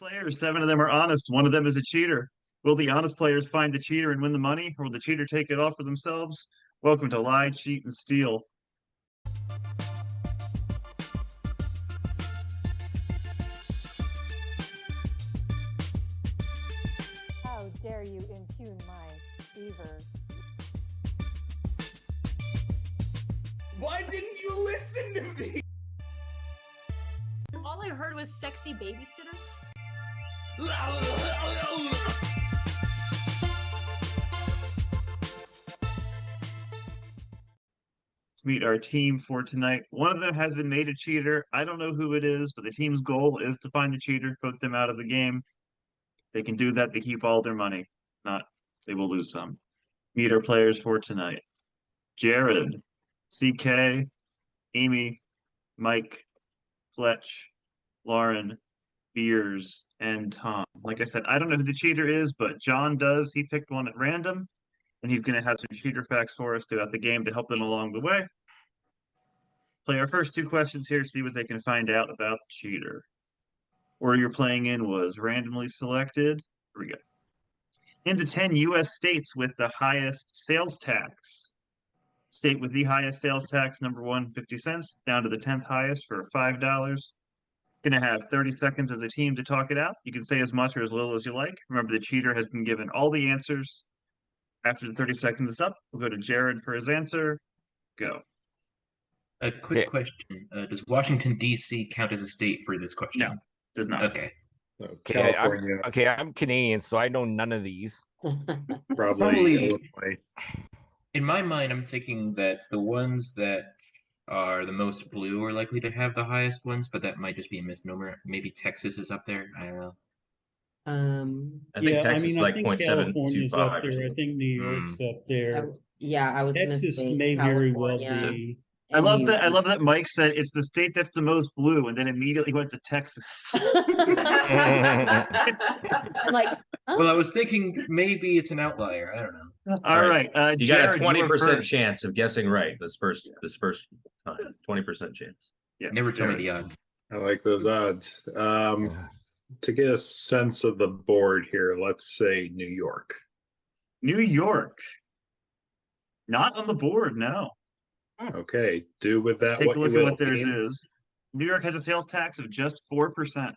Players, 7 of them are honest. One of them is a cheater. Will the honest players find the cheater and win the money, or will the cheater take it all for themselves? Welcome to Lie, Cheat, and Steal. How dare you impugn my fever? Why didn't you listen to me? All I heard was sexy babysitter. Let's meet our team for tonight. One of them has been made a cheater. I don't know who it is, but the team's goal is to find the cheater, vote them out of the game. They can do that, they keep all their money. Not, they will lose some. Meet our players for tonight. Jared, CK, Amy, Mike, Fletch, Lauren, Beers, and Tom. Like I said, I don't know who the cheater is, but John does. He picked one at random, and he's going to have some cheater facts for us throughout the game to help them along the way. Play our first 2 questions here, see what they can find out about the cheater. Order you're playing in was randomly selected. Here we go. In the 10 U.S. states with the highest sales tax. State with the highest sales tax, number 1, 50 cents, down to the 10th highest for $5. Going to have 30 seconds as a team to talk it out. You can say as much or as little as you like. Remember, the cheater has been given all the answers. After the 30 seconds is up, we'll go to Jared for his answer. Go. A quick question. Does Washington, D.C. count as a state for this question? No, does not. Okay. California. I'm Canadian, so I know none of these. Probably. Illinois. In my mind, I'm thinking that the ones that are the most blue are likely to have the highest ones, but that might just be a misnomer. Maybe Texas is up there. I don't know. I think Texas is like California's up 0.725. there. I think New York's up there. I was Texas gonna say may very well California. be. I love that. I love that Mike said it's the state that's the most blue, and then immediately went to Texas. I'm like, oh. Well, I was thinking maybe it's an outlier. I don't know. All right. You Jared, got a 20% first. chance of guessing right this first time. 20% chance. Yeah, Never tell me Jared. the odds. I like those odds. To get a sense of the board here, let's say New York. New York. Not on the board, no. Okay, do with that Take what a look you at will. what theirs team. is. New York has a sales tax of just 4%.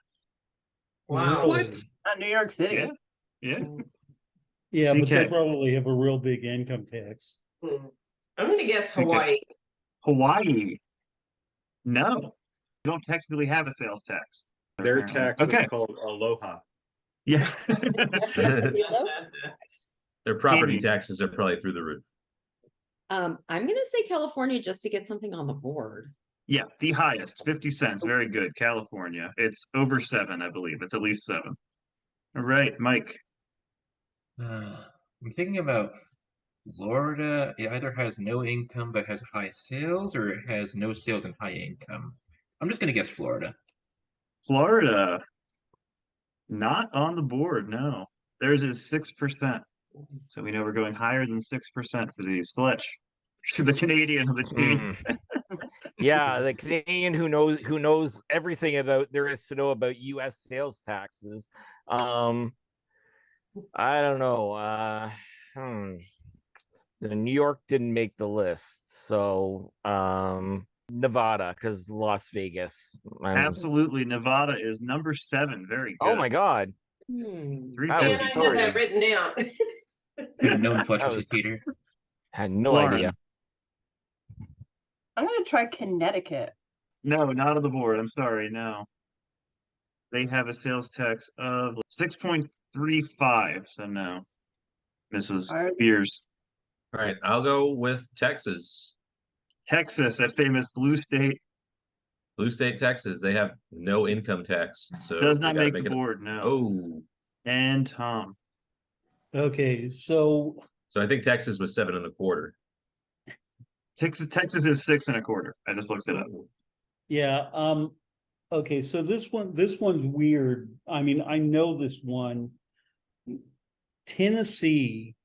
Wow. What? Not New York City. Yeah. Yeah. Yeah, but they CK. probably have a real big income tax. I'm going to guess CK. Hawaii. Hawaii. No. They don't technically have a sales tax. Their apparently. tax is called Aloha. Yeah. Their property Amy. taxes are probably through the roof. I'm gonna say California just to get something on the board. Yeah, the highest, 50 cents. Very good. California. It's over 7, I believe. It's at least 7. All right, Mike. I'm thinking about Florida. It either has no income but has high sales, or it has no sales and high income. I'm just going to guess Florida. Florida. Not on the board, no. Theirs is 6%. So we know we're going higher than 6% for these. Fletch, the Canadian of the team. Yeah, the Canadian who knows everything about there is to know about U.S. sales taxes. I don't know. New York didn't make the list, so Nevada, because Las Vegas. Absolutely, Nevada is number 7. Very good. Oh my God. I had that written down. Could have known Fletch was a cheater. Had no Lauren. idea. I'm going to try Connecticut. No, not on the board. I'm sorry. No. They have a sales tax of 6.35. So no. Mrs. Beers. All right, I'll go with Texas. Texas, that famous blue state. Blue State, Texas. They have no income tax. So Does they not gotta make the it- board, no. Oh. And Tom. Okay, so So I think Texas was 7.25. Texas is 6.25. I just looked it up. yeah, okay, so this one's weird. I mean, I know this one. Tennessee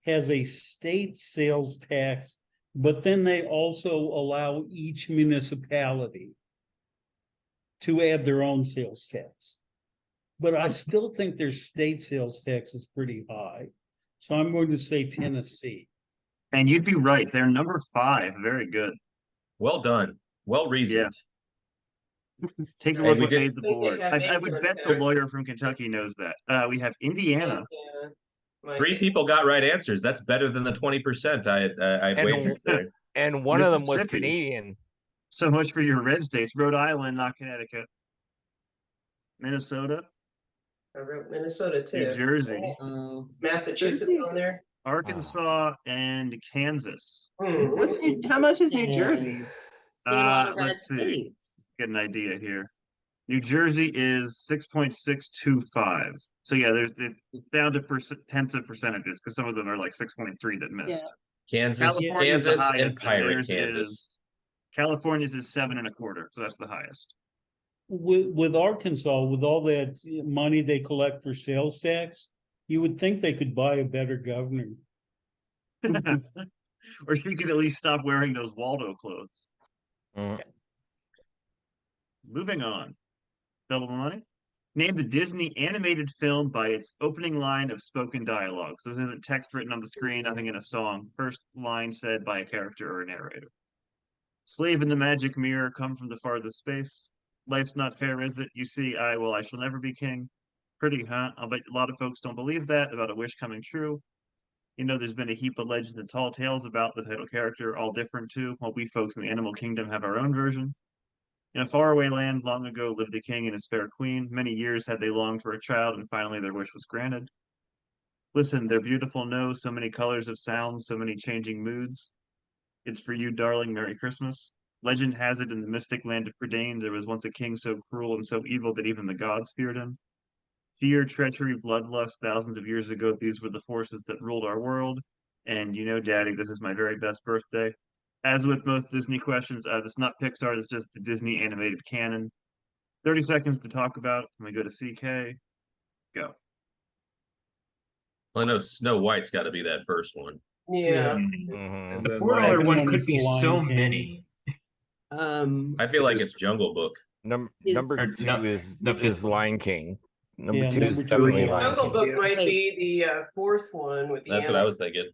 has a state sales tax, but then they also allow each municipality to add their own sales tax. but I still think their state sales tax is pretty high. So I'm going to say Tennessee. And you'd be right. They're number 5. Very good. Well done. Well reasoned. Take a And look we what did- made the I think they board. have I would income bet the tax. lawyer from Kentucky knows that. We have Indiana. Yeah. Mine 3 too. people got right answers. That's better than the 20% I And- wagered there. And one of them was Mississippi. Canadian. So much for your red states. Rhode Island, not Connecticut. Minnesota, I wrote Minnesota too. New Jersey, Oh, Massachusetts on there. Arkansas, and Kansas. How much is New Jersey? seeing a lot of red Let's see. states. Get an idea here. New Jersey is 6.625. So yeah, there's it's down to tenths of percentages because some of them are like 6.3 that missed. Kansas, California's the Kansas, and highest, Pirate theirs Kansas. is California's is 7.25, so that's the highest. With Arkansas, with all that money they collect for sales tax, you would think they could buy a better governor. Or she could at least stop wearing those Waldo clothes. Mm. Moving on. Double money. Name the Disney animated film by its opening line of spoken dialogue. So this isn't text written on the screen, nothing in a song. First line said by a character or a narrator. Slave in the magic mirror, come from the farthest space. Life's not fair, is it? You see, I shall never be king. Pretty, huh? I'll bet a lot of folks don't believe that about a wish coming true. You know, there's been a heap of legends and tall tales about the title character, all different too, while we folks in the animal kingdom have our own version. In a faraway land long ago lived a king and his fair queen. Many years had they longed for a child, and finally their wish was granted. Listen, they're beautiful, no, so many colors of sound, so many changing moods. It's for you, darling, Merry Christmas. Legend has it in the mystic land of Prydain, there was once a king so cruel and so evil that even the gods feared him. Fear, treachery, bloodlust, thousands of years ago, these were the forces that ruled our world. And you know, Daddy, this is my very best birthday. As with most Disney questions, this is not Pixar, it's just the Disney animated canon. 30 seconds to talk about. When we go to CK, go. Well, I know Snow White's got to be that first one. Yeah. Mhm. And The then $4 like, one could is be the so Lion King. many. I feel like it's Jungle Book. Number Is- two no, is the fifth is Lion King. Number Yeah, two is number two definitely is Lion Jungle King. Book might Wait. be the fourth one with the That's what I was thinking.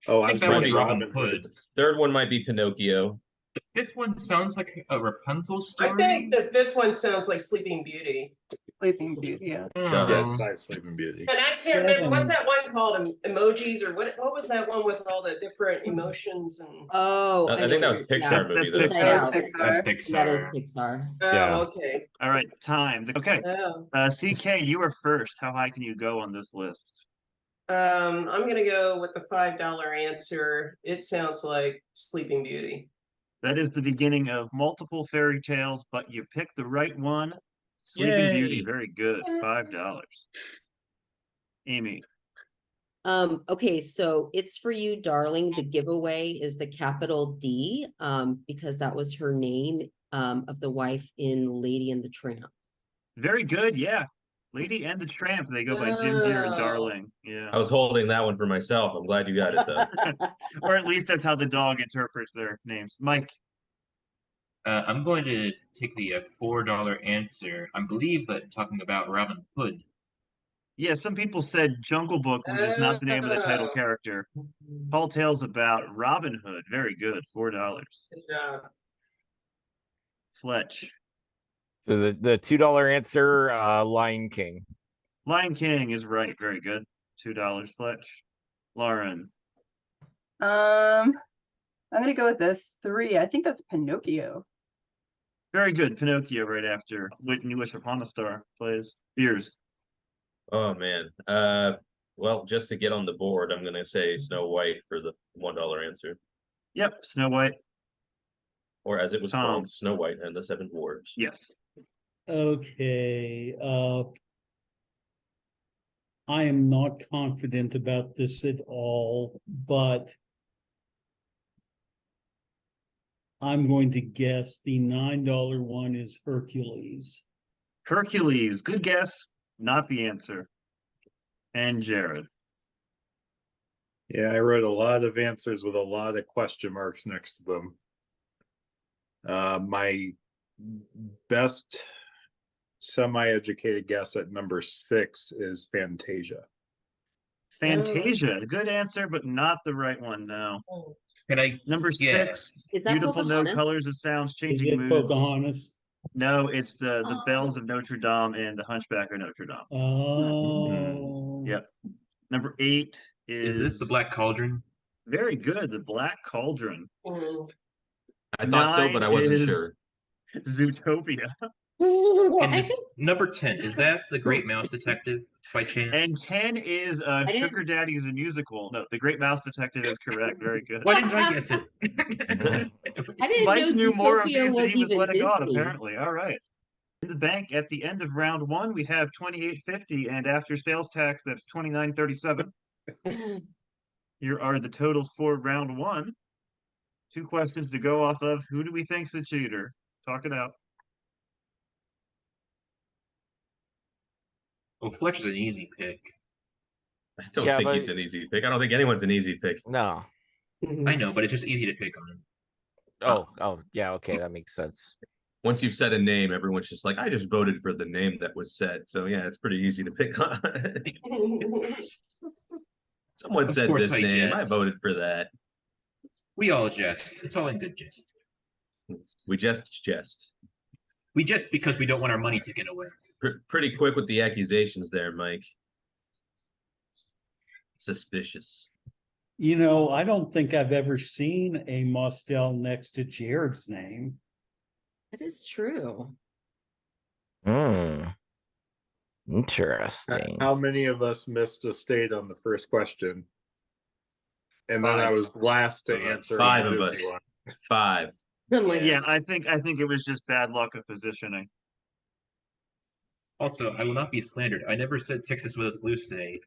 oh, I I'm think that would sorry, be Robin Hood. Hood. Third one might be Pinocchio. The fifth one sounds like a Rapunzel I story. think the fifth one sounds like Sleeping Beauty. Sleeping Beauty, yeah. Yes, I have Sleeping Beauty. And I can't remember Seven. what's that one called? Emojis or what was that one with all the different emotions and Oh, I think know that was what you're- Pixar yeah. movie, That's though. Inside That Out. was That's Pixar. Pixar. That is Pixar. oh Yeah. okay. All right, time. Okay. Oh. CK, you are first. How high can you go on this list? I'm gonna go with the $5 answer. It sounds like Sleeping Beauty. That is the beginning of multiple fairy tales, but you picked the right one. Sleeping Beauty, Yay. very good. $5. Amy, Okay, so it's for you, darling. The giveaway is the capital D, because that was her name, of the wife in Lady and the Tramp. very good. Yeah. Lady and the Tramp, they go by Jim Deere and Oh. Darling. Yeah. I was holding that one for myself. I'm glad you got it, though. Or at least that's how the dog interprets their names. Mike, I'm going to take the $4 answer. I believe that talking about Robin Hood. yeah, some people said Jungle Book, which is not the name of the title Oh. character. Tall Tales about Robin Hood, very good. $4. Good job. Fletch, So the $2 answer, Lion King. Lion King is right, very good. $2. Fletch, Lauren, I'm gonna go with the 3. I think that's Pinocchio. very good. Pinocchio right after Whitney Wish Upon a Star plays. Beers. Oh man. Well, just to get on the board, I'm gonna say Snow White for the $1 answer, Yep, Snow White. or as it was Tom. called, Snow White and the Seven Dwarfs. Yes. Okay, I am not confident about this at all, but I'm going to guess the $9 one is Hercules. Hercules, good guess. Not the answer. And Jared. Yeah, I wrote a lot of answers with a lot of question marks next to them. My best semi-educated guess at number 6 is Fantasia. Fantasia, good answer, but not the right one. No. Can I Number guess? 6, Is that beautiful no Pocahontas? colors of sounds, Is changing it moods. Pocahontas? No, it's the Oh. Bells of Notre Dame and the Hunchback of Notre Dame. Oh. Yep. Number 8 Is this the Black Cauldron? very good. The Black Cauldron. I thought so, but I 9 wasn't is sure. Zootopia. And is number 10, is that the Great Mouse Detective by chance? And 10 is didn't- Sugar Daddy is a musical. No, the Great Mouse Detective is correct. Very good. Why didn't I guess it? I didn't Mike know knew more of Zootopia these than was he was even letting on, Disney. apparently. All right. In the bank at the end of round 1, we have $28.50, and after sales tax, that's $29.37. Here are the totals for round 1. 2 questions to go off of. Who do we think's the cheater? Talk it out. Well, Fletch is an easy pick. I don't Yeah, think but- he's an easy pick. I don't think anyone's an easy pick. No. I know, but it's just easy to pick on him. Oh, yeah. Okay, that makes sense. Once you've said a name, everyone's just like, I just voted for the name that was said. So yeah, it's pretty easy to pick on. Someone Of said course this I name. I jest. voted for that. We all jest. It's all in good jest. We just jest. We jest because we don't want our money taken away. Pretty quick with the accusations there, Mike. Suspicious. You know, I don't think I've ever seen a Mostel next to Jared's name. That is true. Interesting. How many of us missed a state on the first question? And then I 5. was last to answer. 5 on of us. 51. 5. I'm like, Yeah, I think it was just bad luck of positioning. Also, I will not be slandered. I never said Texas was a blue state.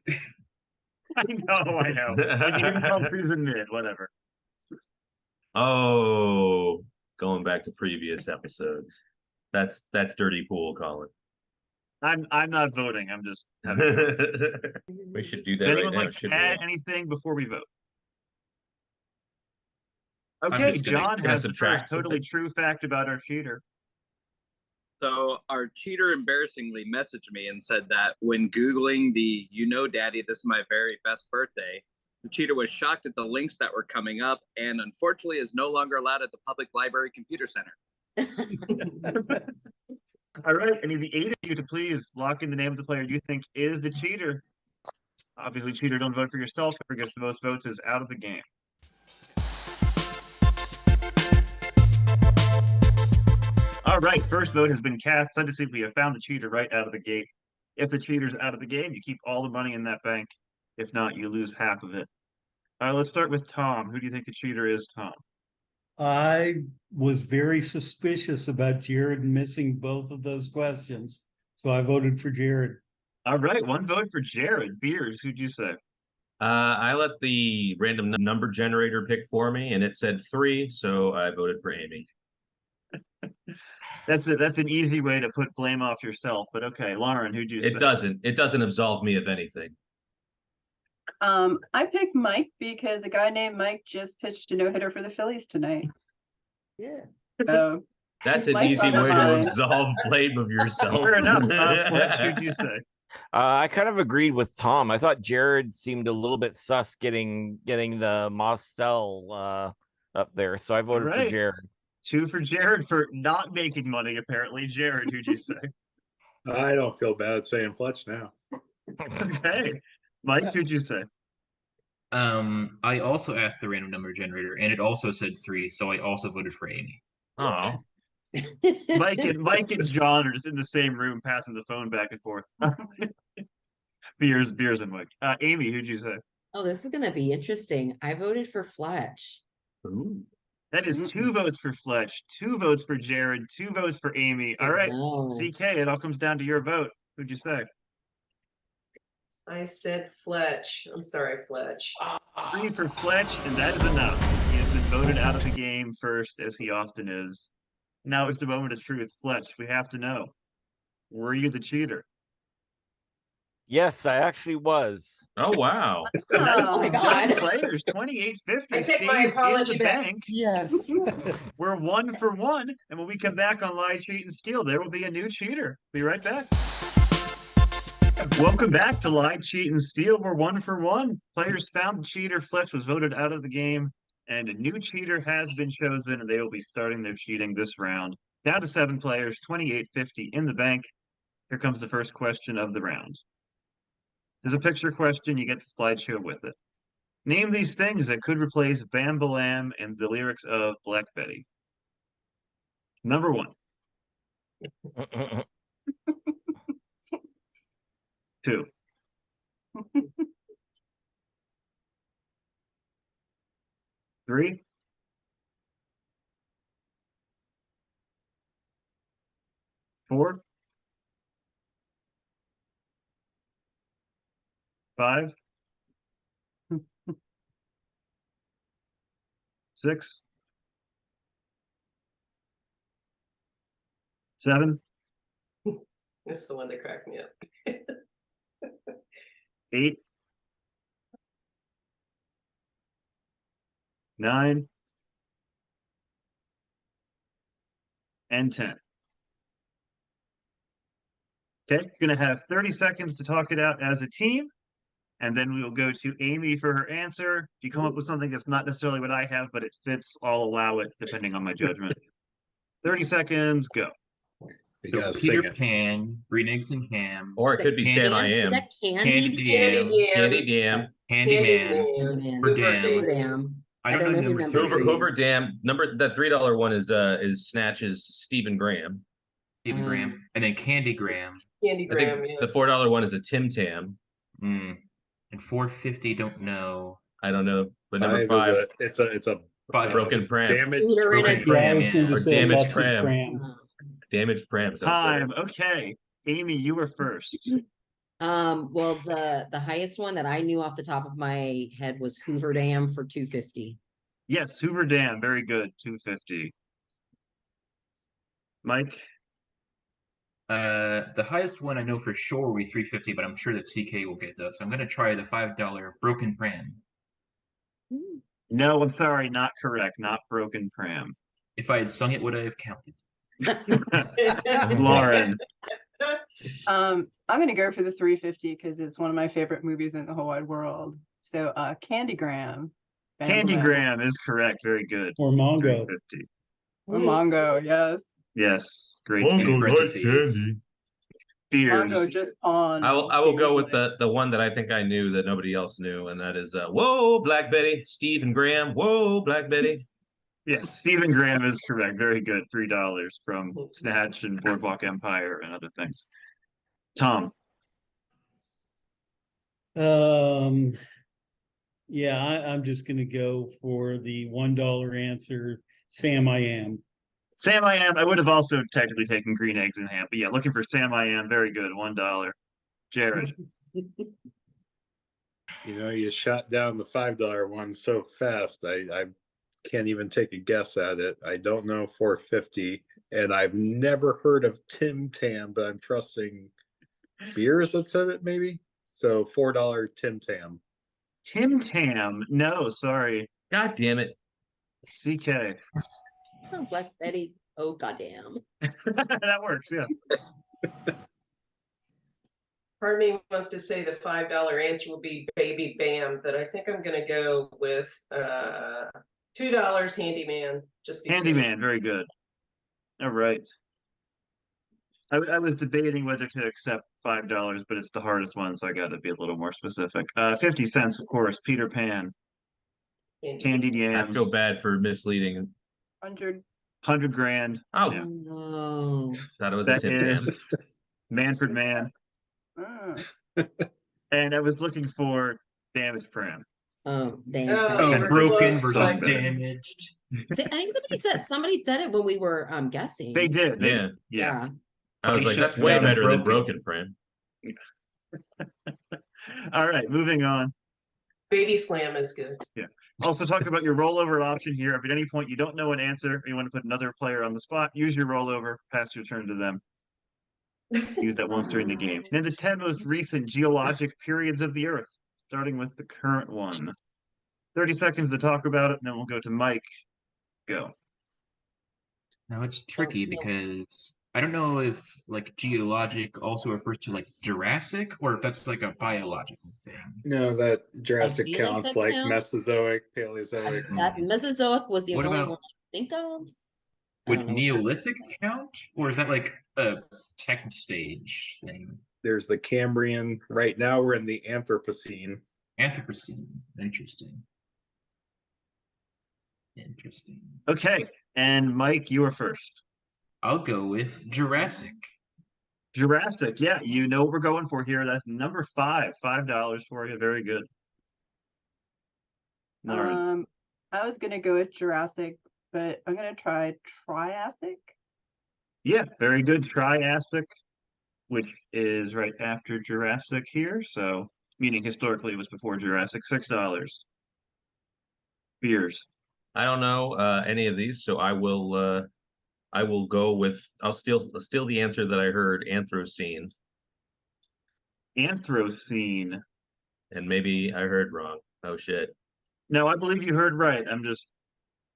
I know. Like you didn't call Susan mid, whatever. Oh, going back to previous episodes. That's dirty pool, Colin. I'm not voting. I'm just having We should do that Would right anyone now, like to shouldn't add we? anything before we vote? I'm Okay, just John gonna has the subtract first totally true fact about our cheater. So our cheater embarrassingly messaged me and said that when Googling the Daddy, this is my very best birthday, the cheater was shocked at the links that were coming up and unfortunately is no longer allowed at the public library computer center. All right, I need the 8 of you to please lock in the name of the player you think is the cheater. Obviously, cheater, don't vote for yourself. Whoever gets the most votes is out of the game. All right, first vote has been cast. Let's see if we have found the cheater right out of the gate. If the cheater's out of the game, you keep all the money in that bank. If not, you lose half of it. Let's start with Tom. Who do you think the cheater is, Tom? I was very suspicious about Jared missing both of those questions, so I voted for Jared. All right, 1 vote for Jared. Beers, who'd you say? I let the random number generator pick for me, and it said 3, so I voted for Amy. That's an easy way to put blame off yourself, but okay, Lauren, who'd you say? It doesn't absolve me of anything. I picked Mike because a guy named Mike just pitched a no-hitter for the Phillies tonight. yeah. So That's an Mike's easy on the way to line. absolve blame of yourself. Fair enough. Fletch, who'd you say? I kind of agreed with Tom. I thought Jared seemed a little bit sus getting the Mostel up there, so I voted for Right. Jared. 2 for Jared for not making money, apparently. Jared, who'd you say? I don't feel bad saying Fletch now. Okay. Mike, who'd you say? I also asked the random number generator, and it also said 3, so I also voted for Amy. Oh, Mike and John are just in the same room passing the phone back and forth. Beers and Mike. Amy, who'd you say? Oh, this is gonna be interesting. I voted for Fletch. That is 2 votes for Fletch, 2 votes for Jared, 2 votes for Amy. All right, Wow. CK, it all comes down to your vote. Who'd you say? I said Fletch. I'm sorry, Fletch. 3 for Fletch, and that is enough. He has been voted out of the game first, as he often is. Now it's the moment of truth. Fletch, we have to know. Were you the cheater? Yes, I actually was. Oh, wow. Nice Oh my job, God. players. 2850. I take Steve's my in apology the back. bank. Yes. We're 1 for 1. And when we come back on Lie, Cheat, and Steal, there will be a new cheater. Be right back. Welcome back to Lie, Cheat, and Steal. We're 1 for 1. Players found the cheater. Fletch was voted out of the game. And a new cheater has been chosen, and they will be starting their cheating this round. Down to 7 players, 2850 in the bank. Here comes the first question of the round. There's a picture question. You get the slideshow with it. Name these things that could replace Bam Balam in the lyrics of Black Betty. Number 1. 2. 3. 4. 5. 6. 7. This is the one that cracked me up. 8. 9. And 10. Okay, you're going to have 30 seconds to talk it out as a team, and then we will go to Amy for her answer. If you come up with something that's not necessarily what I have, but it fits, I'll allow it depending on my judgment. 30 seconds, go. You So gotta Peter sing it. Pan, green eggs and ham, Or it could be Sam I Is Am. that Candy Candy? Jam, Candy Jam. Handyman, Candyman. Hoover Dam. Damn. I don't know who number number 3 Hoover, three Hoover is. Dam. That $3 one is Snatch's Stephen Graham. Stephen Graham, and then Candy Graham. Candy I think Graham, yeah. the $4 one is a Tim Tam. And 450, don't know. I don't know, but number 5 5, is it's a Broken Pram. damaged Shooter in Broken a- Yeah, I Pram, was going yeah. to Or say damaged busted pram. pram. Damaged Prams. Time. Okay. Amy, you were first. Well, the highest one that I knew off the top of my head was Hoover Dam for 250. Yes, Hoover Dam. Very good. 250. Mike? The highest one I know for sure will be 350, but I'm sure that CK will get that. So I'm going to try the $5 Broken Pram. No, I'm sorry. Not correct. Not Broken Pram. If I had sung it, would I have counted? Lauren? I'm gonna go for the 350 because it's one of my favorite movies in the whole wide world. So Candygram. Candygram is correct. Very good. Or Mongo. 350. Or Mongo, yes. Yes. Great. In scene. parentheses. Fears. Mongo just pawned. I will go with the one that I think I knew that nobody else knew, and that is Whoa, Black Betty, Stephen Graham. Whoa, Black Betty. Yes, Stephen Graham is correct. Very good. $3 from Snatch and Boardwalk Empire and other things. Tom? Yeah, I'm just gonna go for the $1 answer. Sam I Am. Sam I Am. I would have also technically taken Green Eggs and Ham, but yeah, looking for Sam I Am. Very good. $1. Jared? You know, you shot down the $5 one so fast. I can't even take a guess at it. I don't know 450, and I've never heard of Tim Tam, but I'm trusting beers that said it maybe. So $4 Tim Tam. Tim Tam. No, sorry. God damn it. CK. Oh, Black Betty. Oh, goddamn. That works, yeah. Part of me wants to say the $5 answer will be Baby Bam, but I think I'm gonna go with $2 Handyman. Just be safe. Handyman. Very good. All right. I was debating whether to accept $5, but it's the hardest one, so I got to be a little more specific. 50 cents, of course. Peter Pan. Candied I yams. feel bad for misleading. 100. 100 grand. Oh, Yeah. No. thought it was That a Tim Tam. is Manfred Mann. And I was looking for Damaged Pram. Oh, damn. Oh, Oh, we're broken close. versus So good. damaged. I think somebody said it when we were guessing. They did. Yeah. Yeah. I was like, that's way better than Broken Pram. All right, moving on. Baby Slam is good. Yeah. Also, talk about your rollover option here. If at any point you don't know an answer or you want to put another player on the spot, use your rollover, pass your turn to them. Use that once during the game. Name the 10 most recent geologic periods of the Earth, starting with the current one. 30 seconds to talk about it, and then we'll go to Mike. Go. Now it's tricky because I don't know if like geologic also refers to like Jurassic or if that's like a biological thing. No, that Jurassic feel like counts that like counts. Mesozoic, Paleozoic. That Mesozoic was the What only about- one I think of. I Would don't know. Neolithic count, or is that like a tech stage thing? There's the Cambrian. Right now we're in the Anthropocene. Anthropocene. Interesting. Interesting. Okay, and Mike, you are first. I'll go with Jurassic. Jurassic, yeah, you know what we're going for here. That's number $5 for you. Very good. Lauren. I was gonna go with Jurassic, but I'm gonna try Triassic. Yeah, very good. Triassic, which is right after Jurassic here. So, meaning historically it was before Jurassic. $6. Beers. I don't know any of these, so I will go with I'll steal the answer that I heard, Anthropocene. Anthropocene. And maybe I heard wrong. Oh shit. No, I believe you heard right. I'm just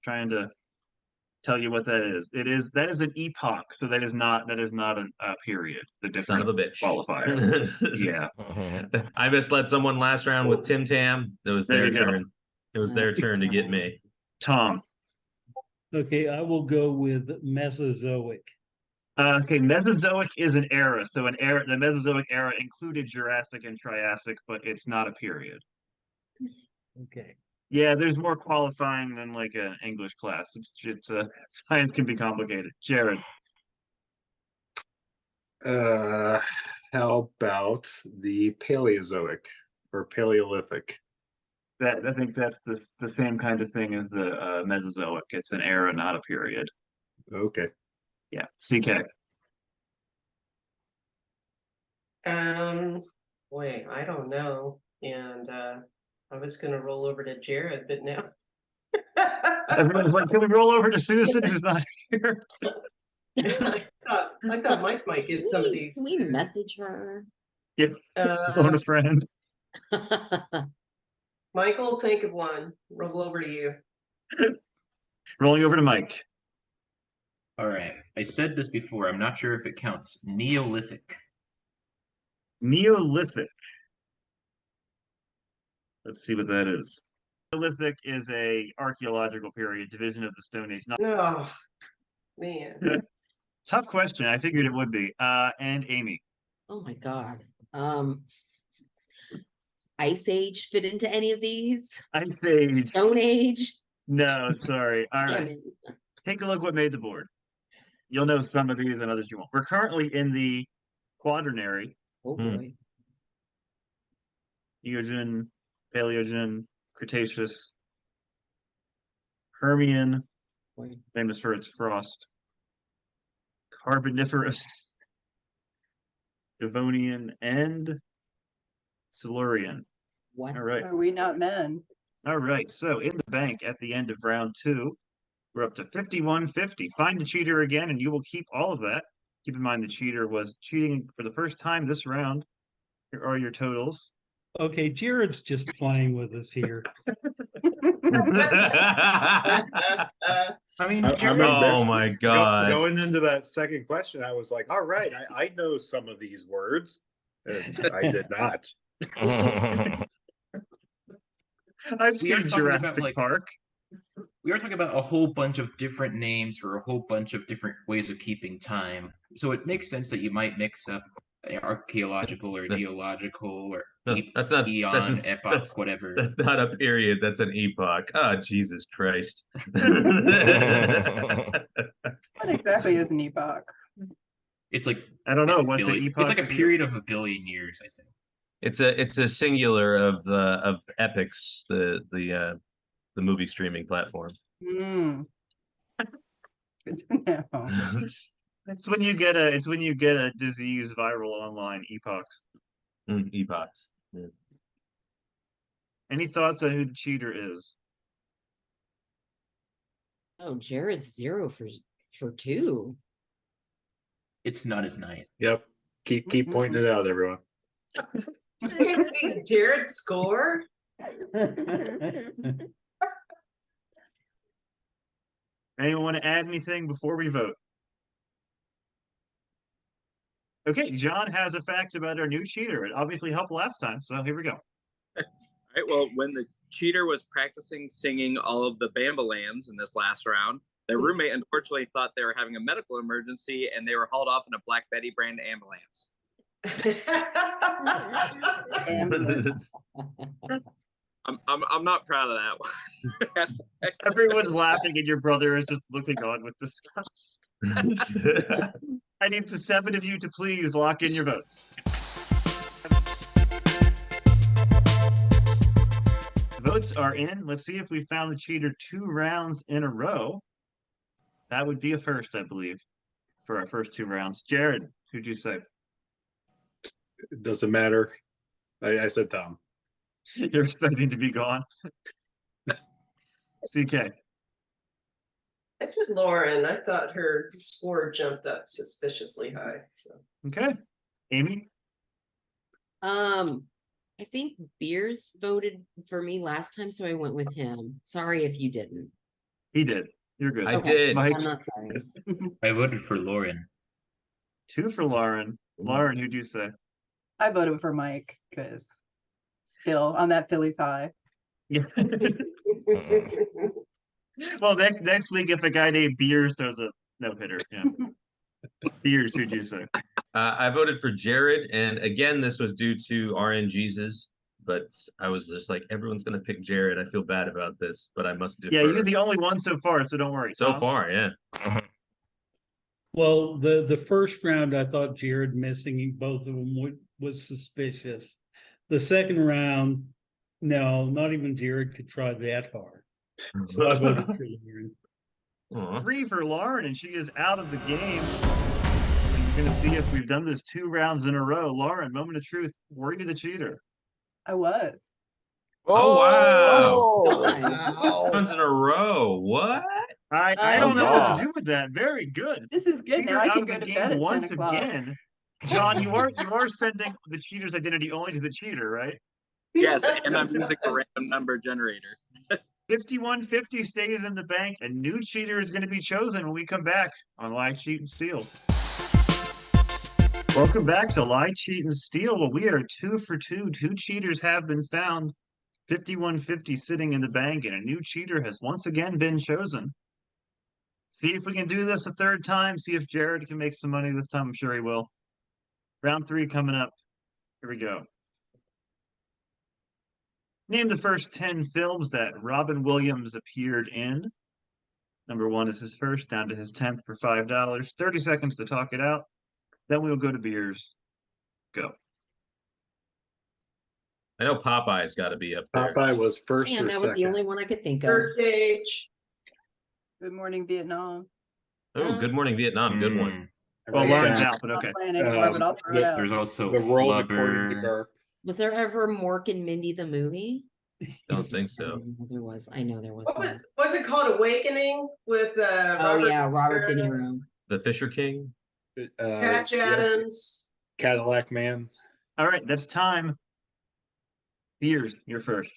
trying to tell you what that is. That is an epoch, so that is not a period. The different Son of a bitch. qualifier. Yeah. I misled someone last round with Tim Tam. It was There their you go. turn. It was their turn to get me. Tom. Okay, I will go with Mesozoic. Okay, Mesozoic is an era. So the Mesozoic era included Jurassic and Triassic, but it's not a period. Okay. Yeah, there's more qualifying than like an English class. It's science can be complicated. Jared. How about the Paleozoic or Paleolithic? I think that's the same kind of thing as the Mesozoic. It's an era, not a period. Okay. Yeah. CK. Boy, I don't know. And I was gonna roll over to Jared, but now Everyone's like, can we roll over to Susan, who's not here? I thought Mike might get some of these. Can we message her? Yeah. Phone a friend. Michael, think of one. Roll over to you. Rolling over to Mike. All right. I said this before. I'm not sure if it counts. Neolithic. Neolithic. Let's see what that is. Neolithic is a archaeological period, division of the Stone Age. Oh, man. Tough question. I figured it would be. And Amy. Oh my God. Ice Age fit into any of these? Ice Age. Stone Age? No, sorry. All Damn right. it. Take a look what made the board. You'll know some of these and others you won't. We're currently in the quaternary. Oh boy. Neogen, Paleogen, Cretaceous, Permian, Boy. famous for its frost, Carboniferous, Devonian, and Silurian. What? All right. Are we not men? All right. So in the bank at the end of round 2, we're up to 51.50. Find the cheater again, and you will keep all of that. Keep in mind the cheater was cheating for the first time this round. Here are your totals. Okay, Jared's just playing with us here. I mean, oh my God. Going into that second question, I was like, all right, I know some of these words. And I did not. I've We are seen talking about, Jurassic like- Park. We are talking about a whole bunch of different names for a whole bunch of different ways of keeping time. So it makes sense that you might mix up archaeological or geological or That's not eon, epoch, whatever. That's not a period. That's an epoch. Oh, Jesus Christ. What exactly is an epoch? It's like I don't know what's the it's epoch. like a period of 1 billion years, I think. It's a singular of Epics, the movie streaming platform. Hmm. Good to know. It's when you get a disease viral online. Epochs. Epochs. Yeah. Any thoughts on who the cheater is? Oh, Jared's 0 for 2. It's not as nice. Yep. Keep pointing it out, everyone. Jared score? Anyone want to add anything before we vote? Okay, John has a fact about our new cheater. It obviously helped last time, so here we go. All right. Well, when the cheater was practicing singing all of the Bambalands in this last round, their roommate unfortunately thought they were having a medical emergency and they were hauled off in a Black Betty brand ambulance. I'm not proud of that one. Everyone's laughing and your brother is just looking on with disgust. I need the 7 of you to please lock in your votes. The votes are in. Let's see if we found the cheater 2 rounds in a row. That would be a first, I believe, for our first 2 rounds. Jared, who'd you say? It doesn't matter. I said Tom. You're expecting to be gone? CK. I said Lauren. I thought her score jumped up suspiciously high. So. Okay. Amy? I think Beers voted for me last time, so I went with him. Sorry if you didn't. He did. You're good. I did. Mike? I'm not sorry. I voted for Lauren. 2 for Lauren. Lauren, who'd you say? I voted for Mike because still on that Phillies high. Yeah. Well, next week, if a guy named Beers throws a no-hitter, yeah. Beers, who'd you say? I voted for Jared, and again, this was due to RNGesus, but I was just like, everyone's gonna pick Jared. I feel bad about this, but I must defer. Yeah, you're the only one so far, so don't worry. So Tom. far, yeah. Well, the first round, I thought Jared missing both of them was suspicious. The second round, no, not even Jared could try that hard. So I voted for Lauren. Aw. 3 for Lauren, and she is out of the game. And you're going to see if we've done this 2 rounds in a row. Lauren, moment of truth. Were you the cheater? I was. Oh, Wow. Tons in a row. What? I don't know what Huzzah. to do with that. Very good. This is good. Cheater Now I out can of go the to game bed at 10 once o'clock. again. John, you are sending the cheater's identity only to the cheater, right? Yes, and I'm using a random number generator. 5150 stays in the bank. A new cheater is going to be chosen when we come back on Lie, Cheat, and Steal. Welcome back to Lie, Cheat, and Steal. Well, we are 2 for 2. 2 cheaters have been found. 5150 sitting in the bank, and a new cheater has once again been chosen. See if we can do this a 3rd time. See if Jared can make some money this time. I'm sure he will. Round 3 coming up. Here we go. Name the first 10 films that Robin Williams appeared in. Number 1 is his first, down to his 10th for $5. 30 seconds to talk it out. Then we'll go to beers. Go. I know Popeye's got to be up there. Popeye was first Man, or that was the second. only one I could think of. Birdcage. Good morning, Vietnam. Oh, Good Morning Vietnam. Good one. I Well, wrote Lauren's down, out, but okay. Not playing anymore, but I'll throw it out. There's also The world according to Flubber. Garp. Was there ever Mork and Mindy the movie? Don't think so. There was. I know there was. What one. was it called? Awakening with Oh Robert yeah, Robert De De Niro. The Fisher King. Patch yeah, Adams. Cadillac Man. All right, that's time. Beers, you're first.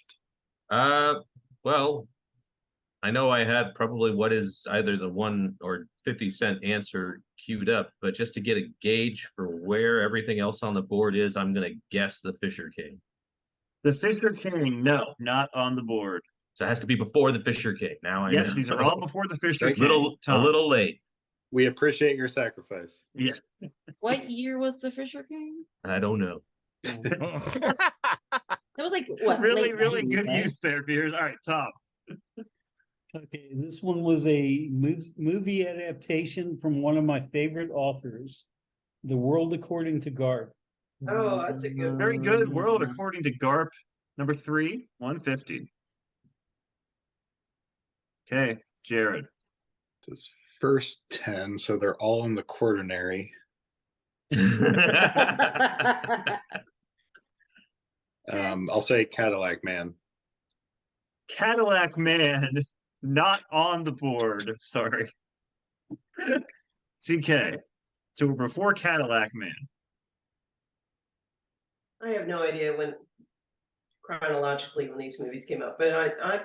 Well, I know I had probably what is either the 1 or 50-cent answer queued up, but just to get a gauge for where everything else on the board is, I'm gonna guess the Fisher King. The Fisher King, no, not on the board. So it has to be before the Fisher King. Now I Yes, know. these are all before the Fisher Thank King. a Tom. little late. We appreciate your sacrifice. Yeah. What year was the Fisher King? I don't know. That was like what? Really, late really 90s, good right? use there, Beers. All right, Tom. Okay, this one was a movie adaptation from one of my favorite authors, The World According to Garp. Oh, that's a good one. Very good. World according to Garp. Number 3, 150. Okay, Jared. His first 10, so they're all in the quaternary. I'll say Cadillac Man. Cadillac Man, not on the board. Sorry. CK. So we're before Cadillac Man. I have no idea when chronologically when these movies came out, but I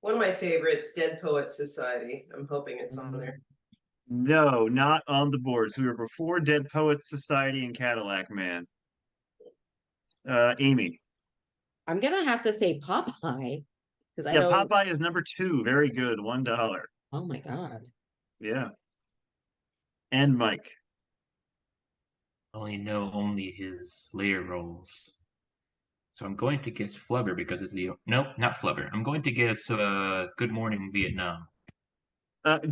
one of my favorites, Dead Poets Society. I'm hoping it's on there. No, not on the boards. We were before Dead Poets Society and Cadillac Man. Amy. I'm gonna have to say Popeye because I Yeah, don't. Popeye is number 2. Very good. $1. Oh my god. Yeah. And Mike. Only know only his layer rolls. So I'm going to guess Flubber because it's the nope, not Flubber. I'm going to guess Good Morning Vietnam.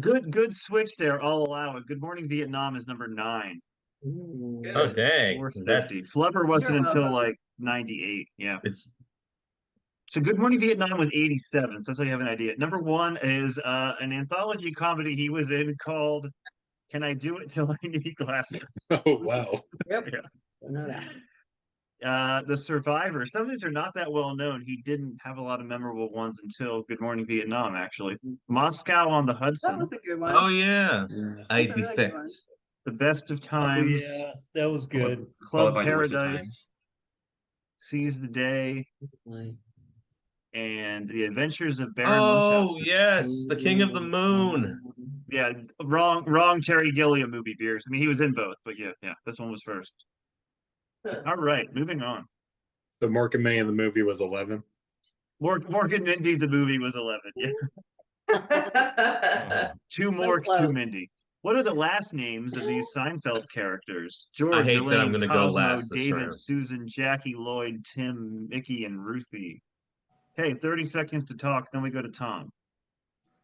Good switch there. I'll allow it. Good Morning Vietnam is number 9. Ooh. Oh dang, that's 450. Flubber wasn't You're until welcome. like 98. Yeah. it's So Good Morning Vietnam was 87. So that's how you have an idea. Number 1 is an anthology comedy he was in called Can I Do It Till I Need Glasses? Oh, wow. Yep. Yeah. Don't know that. The Survivor. Some of these are not that well known. He didn't have a lot of memorable ones until Good Morning Vietnam, actually. Moscow on the That Hudson. was a good one. oh yeah. I That's a really good defect. one. The Best of Oh, Times. yeah, that was good. Followed Club by The Worst of Paradise. Times. Seize the Day. And The Adventures of Baron Oh Munchausen. yes, the King of the Moon. Yeah, wrong Terry Gilliam movie, Beers. I mean, he was in both, but yeah, this one was first. All right, moving on. So Mork and Minnie in the movie was 11. Morgan Mindy, the movie was 11. Yeah, two Mork, two close. Mindy. What are the last names of these Seinfeld characters? I George, hate that I'm Elaine, gonna go Cosmo, last this David, round. Susan, Jackie, Lloyd, Tim, Mickey, and Ruthie. Okay, 30 seconds to talk, then we go to Tom.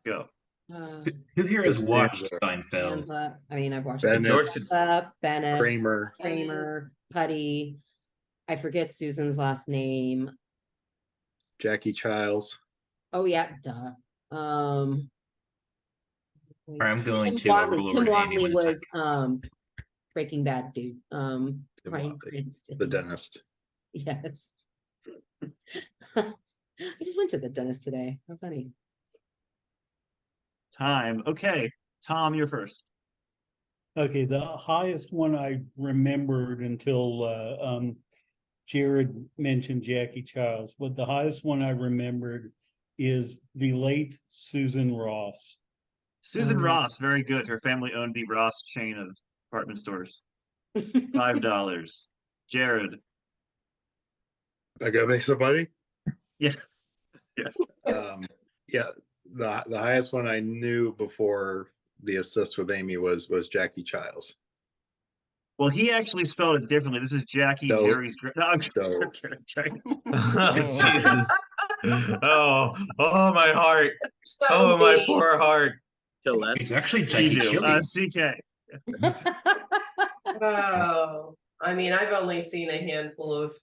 Go. Who here has watched Costanza. Seinfeld? Stanza. I mean, I've watched Bennis, George Bennis, Kramer. Putty. I forget Susan's last name. Jackie Childs. Oh yeah, duh. I'm going Tim to roll over Tim to Amy Watley when the was time Breaking Bad dude. Tim Bryan Watley, Cranston. the dentist. Yes. I just went to the dentist today. How funny. Time. Okay, Tom, you're first. Okay, the highest one I remembered until Jared mentioned Jackie Childs, but the highest one I remembered is the late Susan Ross. Susan Ross, very good. Her family owned the Ross chain of department stores. $5. Jared. I gotta make somebody. Yeah. Yes. Yeah. The highest one I knew before the assist with Amy was Jackie Childs. Well, he actually spelled it differently. This is Jackie Doe. Jerry's. No, I'm Doe. kidding. Jesus. Oh, my heart. Oh, my poor heart. It's actually You Jackie do. Chili's. CK. Wow. I mean, I've only seen a handful of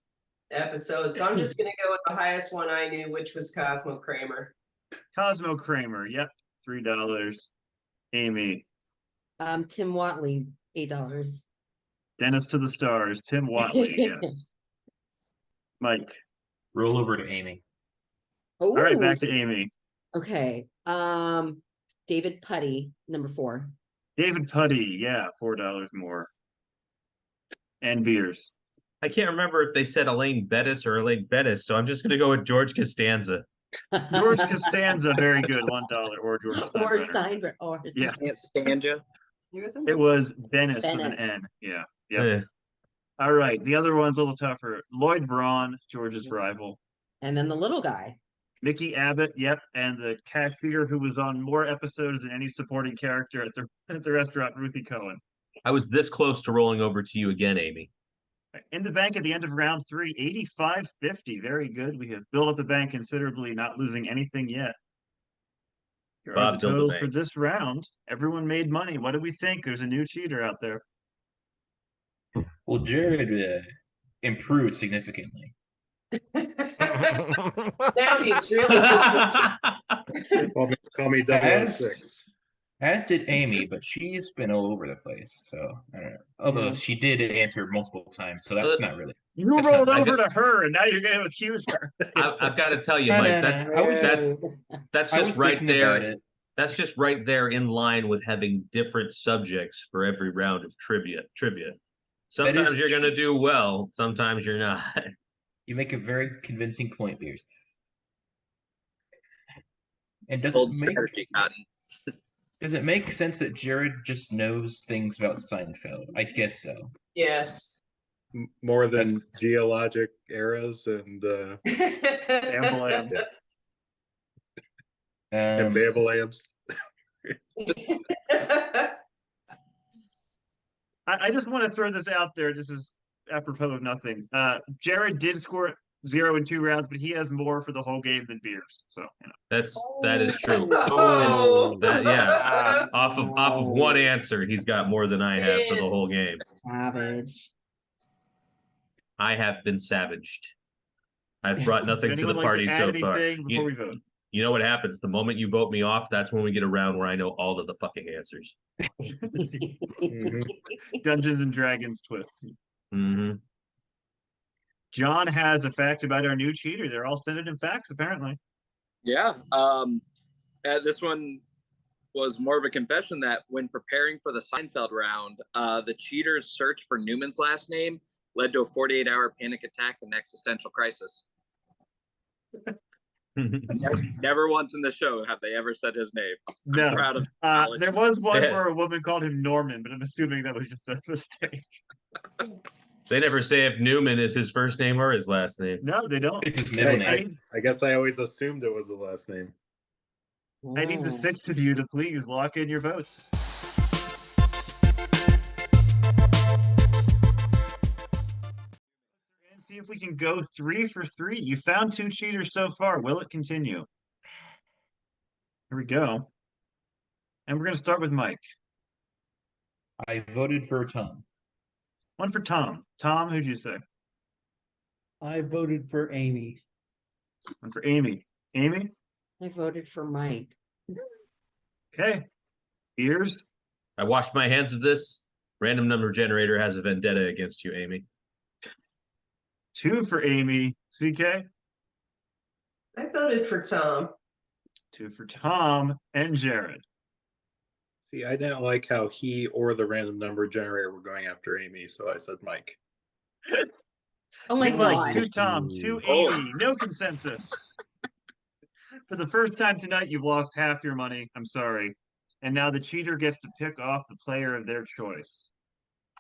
episodes, so I'm just gonna go with the highest one I knew, which was Cosmo Kramer. Cosmo Kramer. Yep. $3. Amy. Tim Watley, $8. Dennis to the stars. Tim Watley. Yes. Mike. Roll over to Amy. All right, back to Amy. Okay. David Putty, number 4. David Putty. Yeah, $4 more. And Beers. I can't remember if they said Elaine Bettis or Elaine Bettis, so I'm just going to go with George Costanza. George Costanza, very good, $1. Or George Steinbrenner. Or Steinbrenner. Or Yeah. Stanja. It was Bennis with an N. Yeah. Yep. Eh. All right. The other one's a little tougher. Lloyd Braun, George's rival. And then the little guy. Mickey Abbott, yep, and the cashier who was on more episodes than any supporting character at the restaurant, Ruthie Cohen. I was this close to rolling over to you again, Amy. In the bank at the end of round 3, 85.50. Very good. We have built up the bank considerably, not losing anything yet. Here are the Bob built the totals for bank. this round. Everyone made money. What do we think? There's a new cheater out there. Well, Jared improved significantly. Now he's really suspicious. Call me As, 006. as did Amy, but she's been all over the place. So I don't know. Although she did answer multiple times, so that's not really. You That's rolled not- over to her, and now you're going to accuse her. I've got to tell you, No, Mike, no, that's no. I was that's I just was right thinking about there. it. That's just right there in line with having different subjects for every round of trivia. Sometimes is you're gonna do well, sometimes you're not. You make a very convincing point, Beers. And Old strategy, Cotton. does it make sense that Jared just knows things about Seinfeld? I guess so. Yes. More than geologic eras and Ambulance. and Babalams. I just want to throw this out there. This is apropos of nothing. Jared did score 0 in 2 rounds, but he has more for the whole game than Beers. So That is true. Oh. That off of one answer, he's got more than I have for the whole game. Savage. I have been savaged. I've brought nothing to the Anyone like party to add so anything far. before we vote? You know what happens? The moment you vote me off, that's when we get a round where I know all of the fucking answers. Dungeons and Dragons twist. Mm-hmm. John has a fact about our new cheater. They're all synonym facts, apparently. Yeah. This one was more of a confession that when preparing for the Seinfeld round, the cheater's search for Newman's last name led to a 48-hour panic attack and existential crisis. Never once in the show have they ever said his name. No. I'm proud of there was one Yeah. where a woman called him Norman, but I'm assuming that was just a mistake. They never say if Newman is his first name or his last name. No, they don't. It's his middle Hey, name. I guess I always assumed it was the last name. I need the 6 of you to please lock in your votes. And see if we can go 3 for 3. You found 2 cheaters so far. Will it continue? Here we go. And we're going to start with Mike. I voted for Tom. 1 for Tom. Tom, who'd you say? I voted for Amy. 1 for Amy. Amy? I voted for Mike. Okay. Ears? I washed my hands of this. Random number generator has a vendetta against you, Amy. 2 for Amy. CK? I voted for Tom. 2 for Tom and Jared. See, I didn't like how he or the random number generator were going after Amy, so I said Mike. Oh my 2 Mike, god. 2 Tom, 2 Amy. No consensus. For the first time tonight, you've lost half your money. I'm sorry. And now the cheater gets to pick off the player of their choice.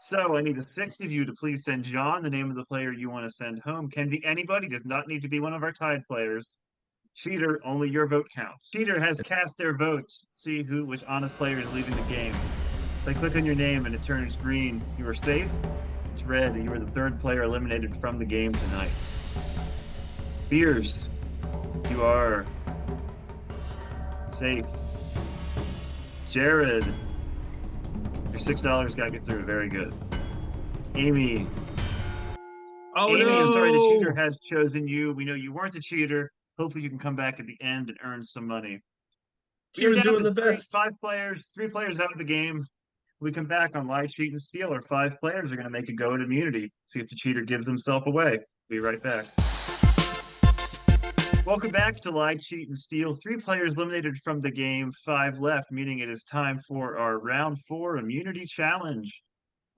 So I need the 6 of you to please send John the name of the player you want to send home. Can be anybody, does not need to be one of our tied players. Cheater, only your vote counts. Cheater has cast their vote. See which honest player is leaving the game. If I click on your name and it turns green, you are safe. It's red, you are the 3rd player eliminated from the game tonight. Beers, you are safe. Jared, your $6 got you through. Very good. Amy. Oh, Amy, no! I'm sorry, the cheater has chosen you. We know you weren't a cheater. Hopefully you can come back at the end and earn some money. She was We're down doing to the best. 5 players, 3 players out of the game. We come back on Live Cheat and Steal. Our 5 players are going to make a go at immunity. See if the cheater gives himself away. Be right back. Welcome back to Live Cheat and Steal. 3 players eliminated from the game, 5 left, meaning it is time for our round 4 immunity challenge.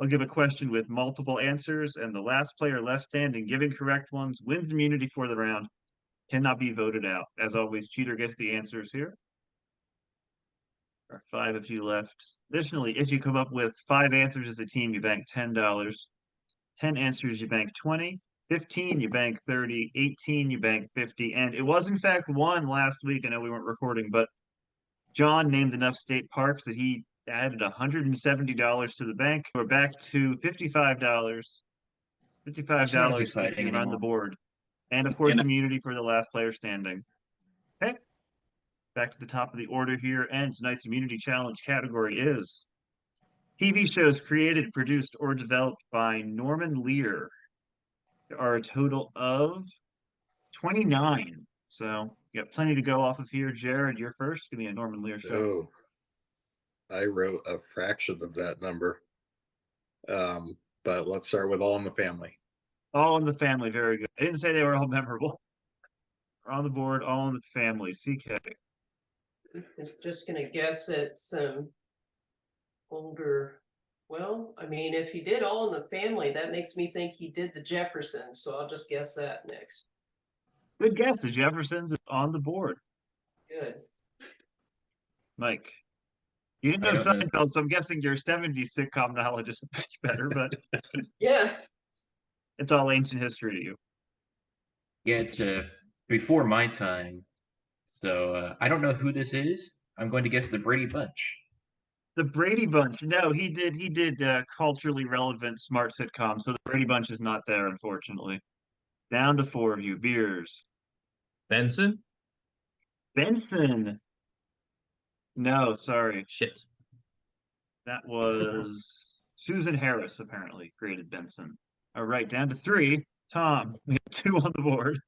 I'll give a question with multiple answers, and the last player left standing giving correct ones wins immunity for the round. Cannot be voted out. As always, cheater gets the answers here. There are 5 of you left. Additionally, if you come up with 5 answers as a team, you bank $10. 10 answers, you bank 20. 15, you bank 30. 18, you bank 50. And it was, in fact, 1 last week. I know we weren't recording, but John named enough state parks that he added $170 to the bank. We're back to $55. $55 if exciting you run the anymore. board. And, of course, And- immunity for the last player standing. Okay. Back to the top of the order here, and tonight's immunity challenge category is TV shows created, produced, or developed by Norman Lear. There are a total of 29. So you got plenty to go off of here. Jared, you're first. Give me a Norman Lear show. Oh, I wrote a fraction of that number. But let's start with All in the Family. All in the Family, very good. I didn't say they were all memorable. We're on the board, All in the Family. CK. I'm just gonna guess at some older Well, I mean, if he did All in the Family, that makes me think he did the Jeffersons, so I'll just guess that next. Good guess. The Jeffersons is on the board. Good. Mike, you didn't know I don't know. Seinfeld, so I'm guessing your 70s sitcom knowledge is much better, but Yeah. it's all ancient history to you. Yeah, it's before my time, so I don't know who this is. I'm going to guess the Brady Bunch. The Brady Bunch. No, he did culturally relevant smart sitcoms, so the Brady Bunch is not there, unfortunately. Down to 4 of you. Beers. Benson? Benson. No, sorry. Shit. That was Susan Harris, apparently, created Benson. All right, down to 3. Tom, we have 2 on the board.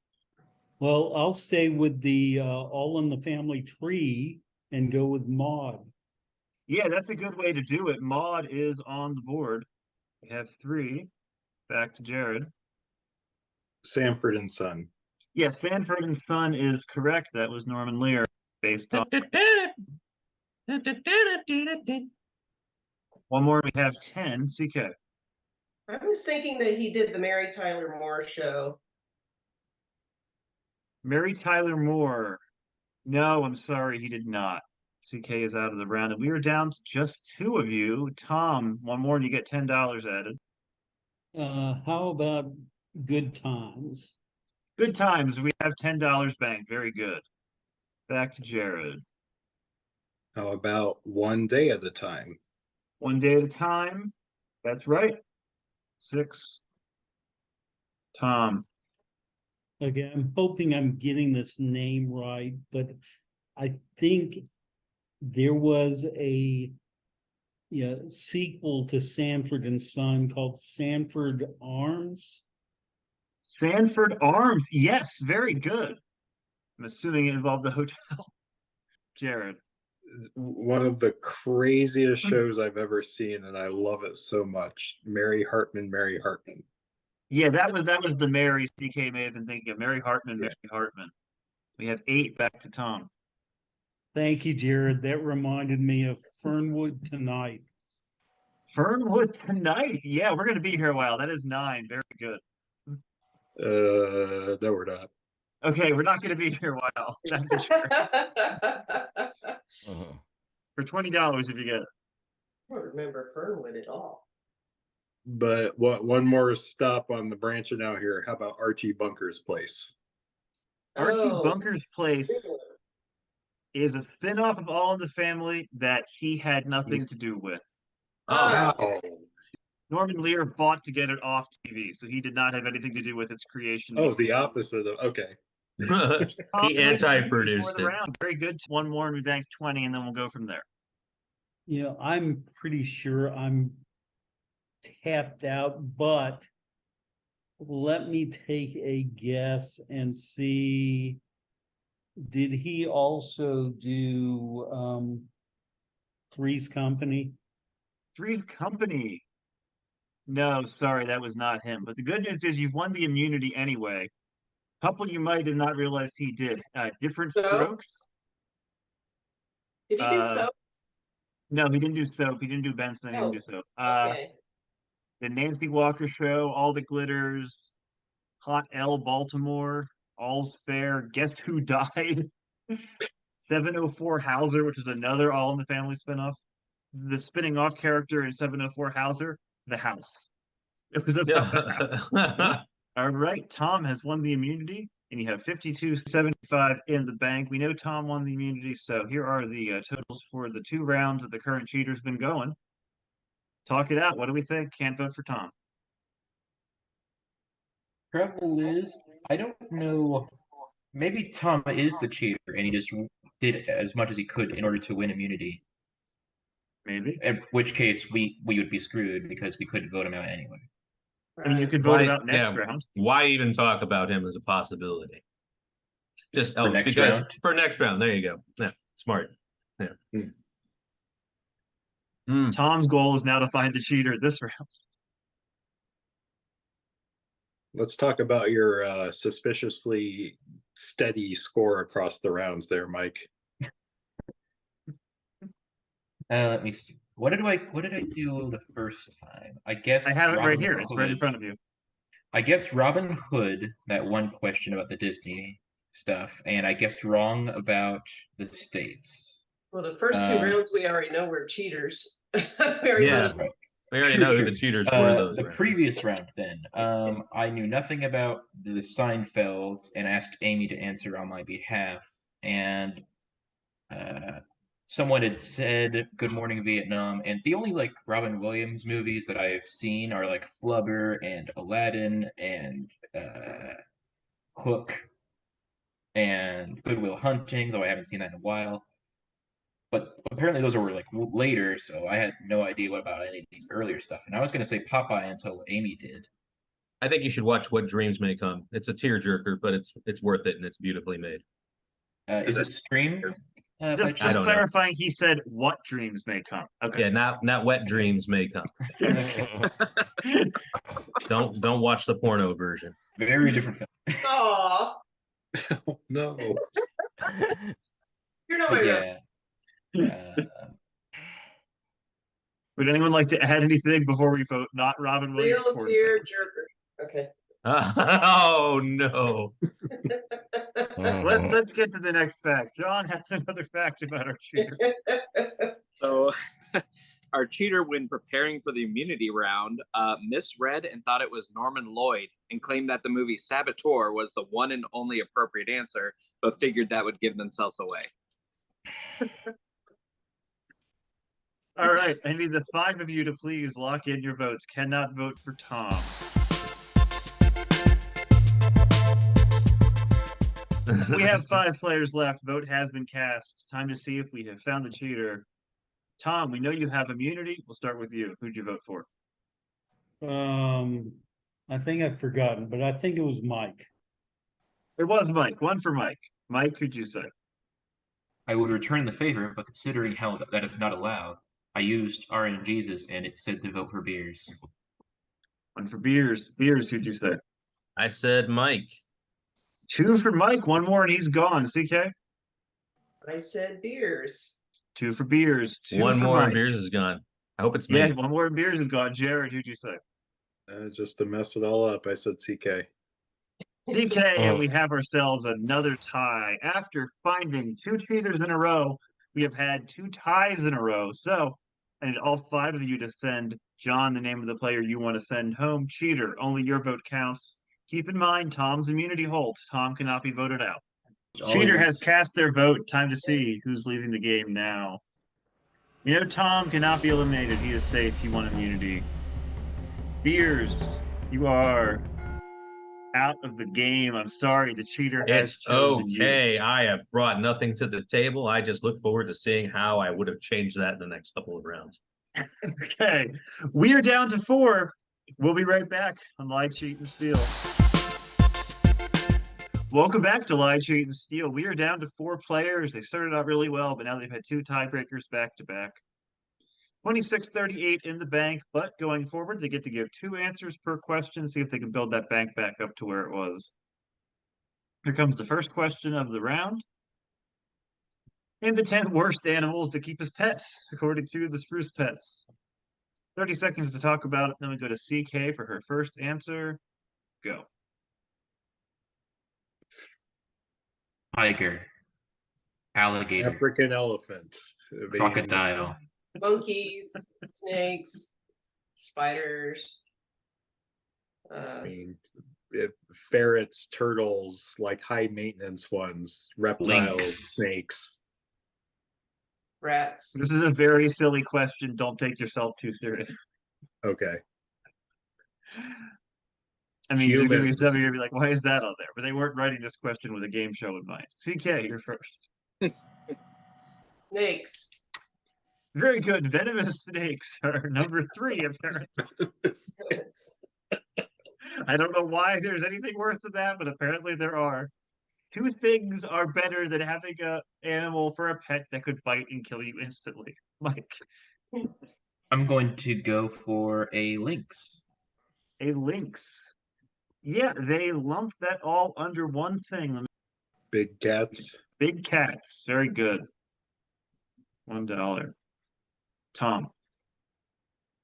Well, I'll stay with the All in the Family Tree and go with Maud. Yeah, that's a good way to do it. Maud is on the board. We have 3. Back to Jared. Sanford and Son. Yeah, Sanford and Son is correct. That was Norman Lear, based on. One more, we have 10. CK. I was thinking that he did the Mary Tyler Moore Show. Mary Tyler Moore. No, I'm sorry, he did not. CK is out of the round, and we are down to just 2 of you. Tom, one more, and you get $10 added. How about Good Times? Good times. We have $10 banked. Very good. Back to Jared. How about One Day at a Time? One day at a time. That's right. 6. Tom. Okay, I'm hoping I'm getting this name right, but I think there was a sequel to Sanford and Son called Sanford Arms. Sanford Arms. Yes, very good. I'm assuming it involved the hotel. Jared. One of the craziest shows I've ever seen, and I love it so much. Mary Hartman, Mary Hartman. Yeah, that was the Mary CK may have been thinking of. Mary Hartman, Mary Hartman. We have 8. Back to Tom. Thank you, Jared. That reminded me of Fernwood Tonight. Fernwood Tonight. Yeah, we're going to be here a while. That is 9. Very good. No, we're not. Okay, we're not going to be here a while. Back to Jared. For $20 if you get it. I don't remember Fernwood at all. But one more stop on the branching out here. How about Archie Bunker's Place? Archie Oh, Bunker's Place is a spin-off of All in the Family that he had nothing to do with. Oh, Oh, Norman Lear fought to get it off TV, so he did not have anything to do with its creation. oh, the opposite of okay. he anti-produced it. Round. Very good. One more, and we bank 20, and then we'll go from there. I'm pretty sure I'm tapped out, but let me take a guess and see. Did he also do Three's Company? Three's Company. No, sorry, that was not him. But the good news is you've won the immunity anyway. A couple you might have not realized he did. Different So? Strokes. Did he do so? No, he didn't do Soap. He didn't do Benson. He didn't do Soap. Okay. The Nancy Walker Show, All the Glitters, Hot L Baltimore, All's Fair, Guess Who Died? 704 Hauser, which is another All in the Family spinoff. The spinning off character in 704 Hauser, The House. It was about the house. All right, Tom has won the immunity, and you have $52.75 in the bank. We know Tom won the immunity, so here are the totals for the 2 rounds that the current cheater's been going. Talk it out. What do we think? Can't vote for Tom. Trouble is, I don't know. Maybe Tom is the cheater, and he just did as much as he could in order to win immunity. Maybe. In which case, we would be screwed because we couldn't vote him out anyway. I mean, you could vote him out next yeah, round. Why even talk about him as a possibility? Just For next because round? for next round. There you go. Yeah, smart. Yeah. Tom's goal is now to find the cheater this round. Let's talk about your suspiciously steady score across the rounds there, Mike. Let me see. What did I do the first time? I guess I have it right Robin here. It's right in Hood. front of you. I guessed Robin Hood, that one question about the Disney stuff, and I guessed wrong about the states. Well, the first two Um, rounds, we already know we're cheaters. We already Yeah. know. Right. We already Sure, know who sure. the cheaters were those The rounds. previous round, then, I knew nothing about the Seinfelds and asked Amy to answer on my behalf, and someone had said "Good Morning Vietnam," and the only like Robin Williams movies that I've seen are like Flubber and Aladdin and Hook and Good Will Hunting, though I haven't seen that in a while. But apparently those were like later, so I had no idea what about any of these earlier stuff. And I was going to say Popeye until Amy did. I think you should watch What Dreams May Come. It's a tearjerker, but it's worth it and it's beautifully made. Is it streamed? By Just chance? don't know. clarifying, he said what dreams may come. Okay. Yeah, not Wet Dreams May Come. Don't watch the porno version. Very different film. Aw, Oh, no. you're not But my yeah. Would anyone like to add anything before we vote? Not Robin Williams. real for tear jerker. Okay. Oh no. Let's get to the next fact. John has another fact about our cheater. So, our cheater, when preparing for the immunity round, misread and thought it was Norman Lloyd and claimed that the movie Saboteur was the one and only appropriate answer, but figured that would give themselves away. All right, I need the 5 of you to please lock in your votes. Cannot vote for Tom. We have 5 players left. Vote has been cast. Time to see if we have found the cheater. Tom, we know you have immunity. We'll start with you. Who'd you vote for? I think I've forgotten, but I think it was Mike. It was Mike. 1 for Mike. Mike, who'd you say? I would return the favor, but considering how that is not allowed, I used RNGesus and it said to vote for Beers. 1 for Beers. Beers, who'd you say? I said Mike. 2 for Mike. 1 more and he's gone. CK? I said beers. 2 for Beers. 2 One for more Mike. and Beers is gone. I hope it's me. Yeah, 1 more and Beers is gone. Jared, who'd you say? Just to mess it all up, I said CK. CK, and we have ourselves another tie. After finding 2 cheaters in a row, we have had 2 ties in a row. So I need all 5 of you to send John the name of the player you want to send home. Cheater, only your vote counts. Keep in mind, Tom's immunity holds. Tom cannot be voted out. Cheater has cast their vote. Time to see who's leaving the game now. You know, Tom cannot be eliminated. He is safe. He won immunity. Beers, you are out of the game. I'm sorry. The cheater has It's chosen you. okay. I have brought nothing to the table. I just look forward to seeing how I would have changed that in the next couple of rounds. Okay. We are down to 4. We'll be right back on Lie, Cheat, and Steal. Welcome back to Lie, Cheat, and Steal. We are down to 4 players. They started out really well, but now they've had 2 tiebreakers back to back. 26-38 in the bank, but going forward, they get to give 2 answers per question, see if they can build that bank back up to where it was. Here comes the first question of the round. Name the 10 worst animals to keep as pets, according to the Spruce Pets. 30 seconds to talk about it, then we go to CK for her first answer. Go. Tiger. Alligator. African elephant. Crocodile. Monkeys, snakes, spiders. I mean, ferrets, turtles, like high maintenance ones, reptiles, Lynx. snakes. Rats. This is a very silly question. Don't take yourself too serious. Okay. I mean, you're gonna be Humans. be like, why is that on there? But they weren't writing this question with a game show in mind. CK, you're first. Snakes. Very good. Venomous snakes are number 3, apparently. I don't know why there's anything worse than that, but apparently there are. 2 things are better than having an animal for a pet that could bite and kill you instantly. Mike. I'm going to go for a lynx. A lynx. Yeah, they lumped that all under one thing. Big cats. Big cats. Very good. $1. Tom.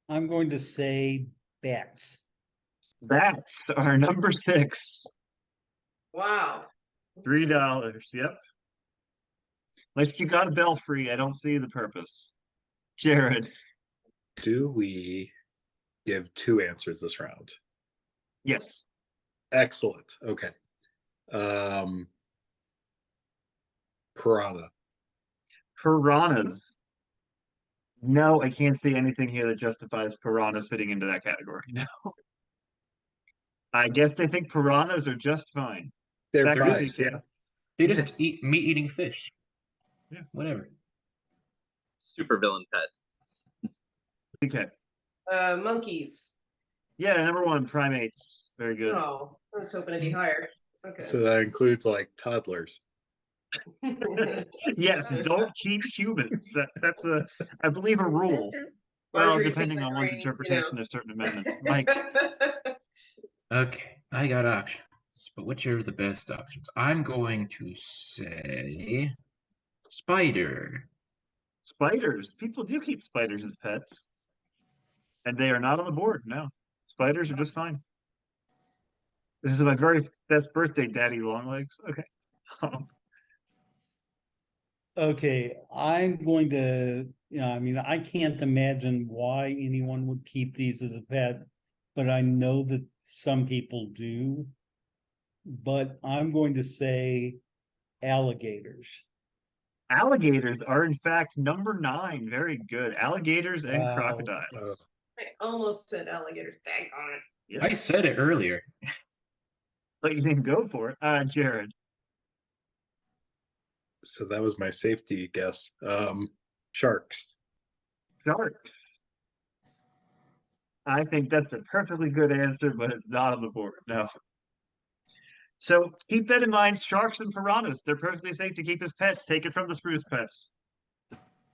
I'm going to say bats. Bats are number 6. Wow. $3. Yep. Unless you got a belfry, I don't see the purpose. Jared. Do we give 2 answers this round? Yes. Excellent. Okay. Piranha. Piranhas. No, I can't see anything here that justifies piranhas fitting into that category. No. I guess they think piranhas are just fine. They're Back to fine. CK. Yeah. They just eat meat-eating fish. Yeah. Whatever. Super villain pet. Okay. Monkeys. Yeah, number 1, primates. Very good. Oh, I was hoping it'd be higher. Okay. So that includes like toddlers. Yes, don't keep humans. That's I believe, a rule. Well, Marjorie depending on one's Pickering, interpretation of certain amendments. Mike. Okay, I got options, but which are the best options? I'm going to say spider. Spiders. People do keep spiders as pets. And they are not on the board, no. Spiders are just fine. This is my very best birthday, Daddy Longlegs. Okay. Okay, I'm going to, I mean, I can't imagine why anyone would keep these as a pet, but I know that some people do. But I'm going to say alligators. Alligators are, in fact, number 9. Very good. Alligators and Wow. crocodiles. I almost said alligator. Dang on it. Yeah. I said it earlier. But you didn't go for it. Jared. So that was my safety guess. Sharks. Sharks. I think that's a perfectly good answer, but it's not on the board. No. So keep that in mind. Sharks and piranhas, they're perfectly safe to keep as pets. Take it from the spruce pets.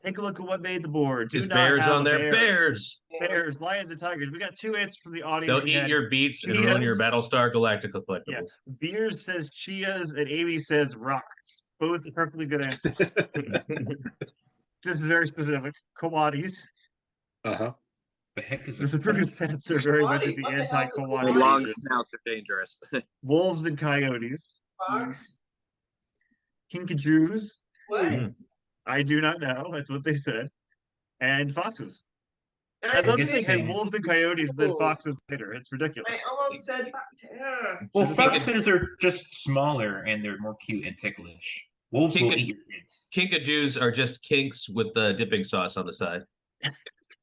Take a look at what made the board. Do Is not bears have on a there? bear. Bears. Bears, lions, and tigers. We got 2 answers from the audience. They'll We eat had your beach and ruin your Chias. Battlestar Galactica collectibles. Yeah. Beers says chias and Amy says rocks. Both perfectly good answers. This is very specific. Coatis. Uh-huh. The heck is The spruce pets are very much at the What the hell's a anti-Coati The long region. snouts are dangerous. Wolves and coyotes. Fox. Kinkajous. What? I do not know. That's what they said. And foxes. I I'd love to guess think they- had wolves and coyotes than Ooh. foxes later. It's ridiculous. I almost said. Well, Should've foxes are just smaller and they're more cute and ticklish. Wolves will Kinka- eat your kids. Kinkajous are just kinks with the dipping sauce on the side.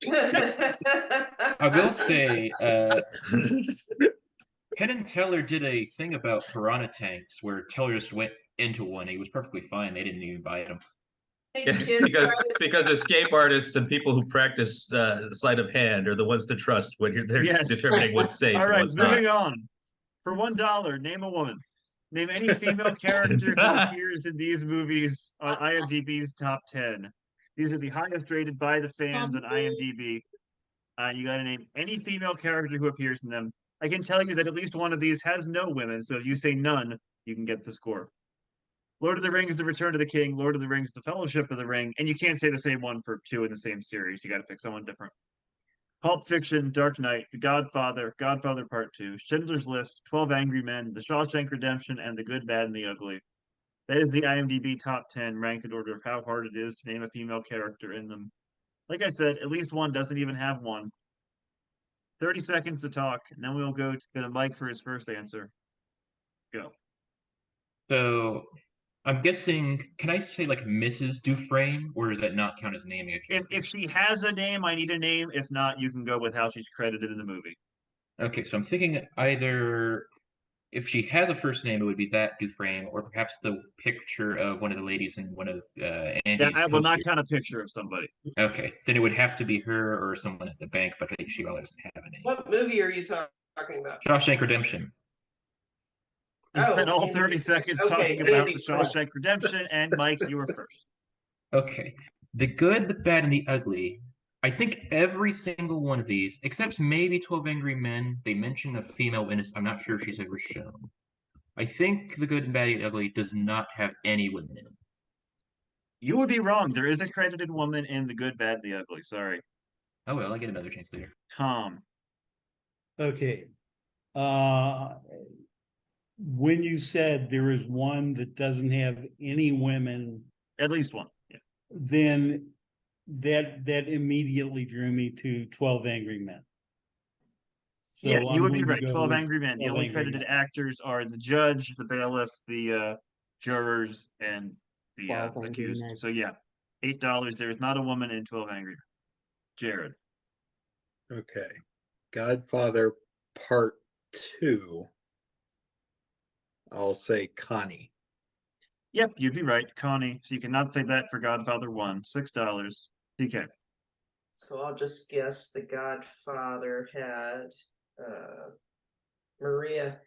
I will say, Penn and Teller did a thing about piranha tanks where Teller just went into one. He was perfectly fine. They didn't even bite him. Yes, Kids because escape artists and people who practice sleight of hand are the ones to trust when they're Yes. determining what's safe All and right, what's not. moving on. For $1, name a woman. Name any female character who appears in these movies on IMDb's top 10. These are the highest rated by the fans on IMDb. You got to name any female character who appears in them. I can tell you that at least one of these has no women, so if you say none, you can get the score. Lord of the Rings, The Return of the King, Lord of the Rings, The Fellowship of the Ring, and you can't say the same one for 2 in the same series. You got to pick someone different. Pulp Fiction, Dark Knight, The Godfather, Godfather Part 2, Schindler's List, 12 Angry Men, The Shawshank Redemption, and The Good, Bad, and the Ugly. That is the IMDb top 10 ranked in order of how hard it is to name a female character in them. Like I said, at least one doesn't even have one. 30 seconds to talk, and then we'll go to the Mike for his first answer. Go. So I'm guessing, can I say like Mrs. Dufresne, or does that not count as naming a character? If she has a name, I need a name. If not, you can go with how she's credited in the movie. Okay, so I'm thinking either if she has a first name, it would be that Dufresne, or perhaps the picture of one of the ladies in one of Andy's Yeah, I will not posters. count a picture of somebody. Okay, then it would have to be her or someone at the bank, but I think she probably doesn't have a name. What movie are you talking about? Shawshank Redemption. We spent all Andy. 30 seconds Okay, talking about Andy the first. Shawshank Redemption, and Mike, you were first. Okay, the good, the bad, and the ugly. I think every single one of these, except maybe 12 Angry Men, they mention a female witness. I'm not sure if she's ever shown. I think the good, and bad, and the ugly does not have any women in it. You would be wrong. There is a credited woman in The Good, Bad, the Ugly. Sorry. Oh well, I get another chance later. Tom. Okay. When you said there is one that doesn't have any women, At least one. Yeah. then that immediately drew me to 12 Angry Men. So Yeah, you I'm would be going to right. go 12 with Angry Men. The 12 only Angry credited Men. actors are the judge, the bailiff, the jurors, and the 12 Angry accused. Men. So yeah, $8. There is not a woman in 12 Angry Men. Jared. Okay. Godfather Part 2. I'll say Connie. Yep, you'd be right. Connie. So you cannot say that for Godfather 1. $6. DK. So I'll just guess the Godfather had Maria.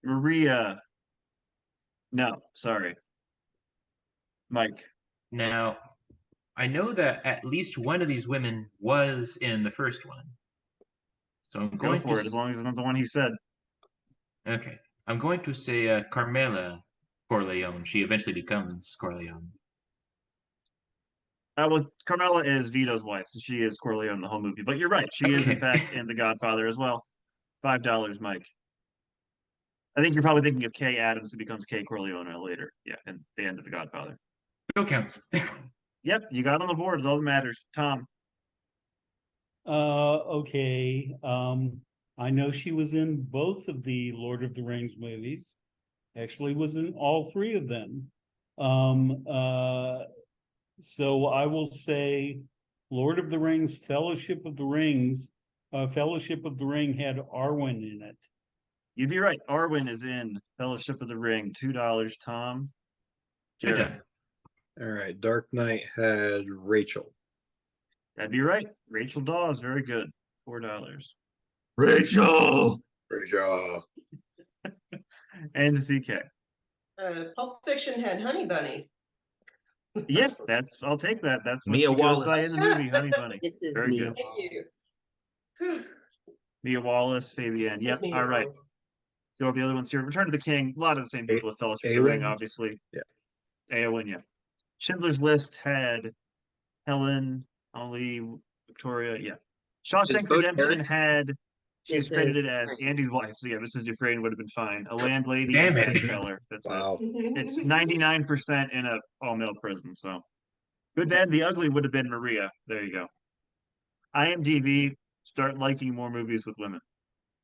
Maria. No, sorry. Mike. Now, I know that at least one of these women was in the first one. So I'm Go going for to it, as long as it's not the one he said. Okay. I'm going to say Carmela Corleone. She eventually becomes Corleone. Well, Carmela is Vito's wife, so she is Corleone in the whole movie. But you're right. She is, in Okay. fact, in The Godfather as well. $5, Mike. I think you're probably thinking of Kay Adams, who becomes Kay Corleone later. Yeah, and the end of The Godfather. Still counts. Yep, you got on the board. It's all that matters. Tom. Okay. I know she was in both of the Lord of the Rings movies. Actually was in all three of them. So I will say Lord of the Rings, Fellowship of the Rings, Fellowship of the Ring had Arwen in it. You'd be right. Arwen is in Fellowship of the Ring. $2, Tom. Good Jared. job. All right. Dark Knight had Rachel. That'd be right. Rachel Dawes, very good. $4. Rachel. Rachel. And CK. Pulp Fiction had Honey Bunny. Yeah, I'll take that. That's what Mia she goes by Wallace. in the movie, Honey Bunny. This is Very Mia good. Thank you. Wallace. Mia Wallace, Fabienne. This Yep. is me, All right. Wallace. Go over the other ones here. Return to the King. A lot of the same people with Fellowship of the Eowyn? Ring, obviously. Yeah. Eowyn, yeah. Schindler's List had Helen, Ollie, Victoria. Yeah. Shawshank Bo Redemption Derek? had. She is Mrs. credited as Frank. Andy's wife. So yeah, Mrs. Dufresne would have been fine. A landlady Damn and it. Betty Keller. That's it. Wow. It's 99% in a all-male prison. So Good, Bad, the Ugly would have been Maria. There you go. IMDb. Start liking more movies with women.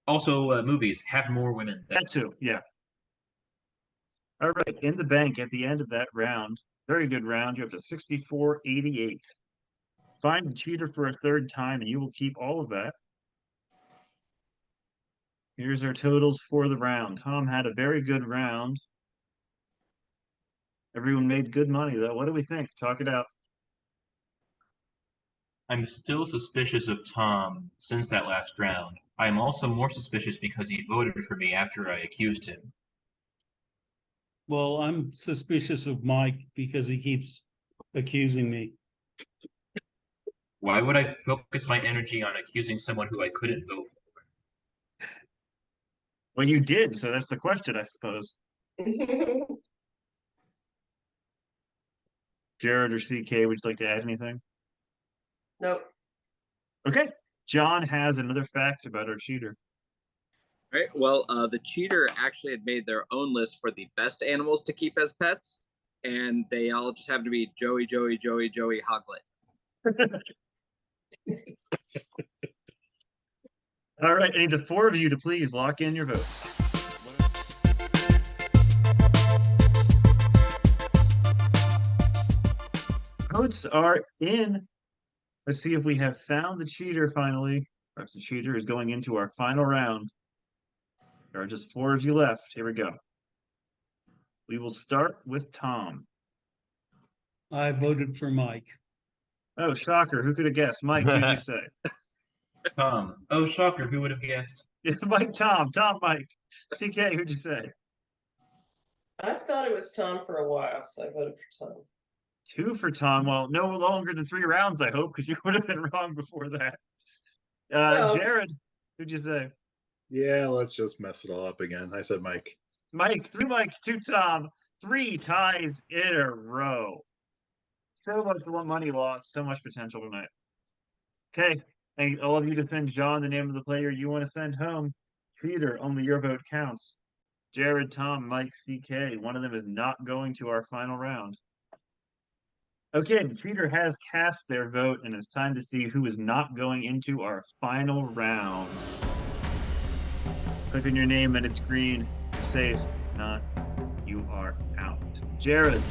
Also, movies have more women. That too. Yeah. All right. In the bank at the end of that round. Very good round. You're up to 64.88. Find the cheater for a third time, and you will keep all of that. Here's our totals for the round. Tom had a very good round. Everyone made good money, though. What do we think? Talk it out. I'm still suspicious of Tom since that last round. I am also more suspicious because he voted for me after I accused him. Well, I'm suspicious of Mike because he keeps accusing me. Why would I focus my energy on accusing someone who I couldn't vote for? Well, you did, so that's the question, I suppose. Jared or CK, would you like to add anything? Nope. Okay. John has another fact about our cheater. All right. Well, the cheater actually had made their own list for the best animals to keep as pets, and they all just happen to be Joey, Hoglet. All right. I need the four of you to please lock in your votes. Votes are in. Let's see if we have found the cheater finally. Perhaps the cheater is going into our final round. There are just four of you left. Here we go. We will start with Tom. I voted for Mike. Oh, shocker. Who could have guessed? Mike, who'd you say? Tom. Oh, shocker. Who would have guessed? Mike, Tom, Mike. CK, who'd you say? I've thought it was Tom for a while, so I voted for Tom. 2 for Tom. Well, no longer than 3 rounds, I hope, because you would have been wrong before that. No. Jared, who'd you say? Yeah, let's just mess it all up again. I said Mike. Mike, 3 Mike, 2 Tom. 3 ties in a row. So much money lost, so much potential tonight. Okay. And all of you to send John the name of the player you want to send home. Peter, only your vote counts. Jared, Tom, Mike, CK. One of them is not going to our final round. Okay, the cheater has cast their vote, and it's time to see who is not going into our final round. Click on your name and it's green. You're safe. If not, you are out. Jared,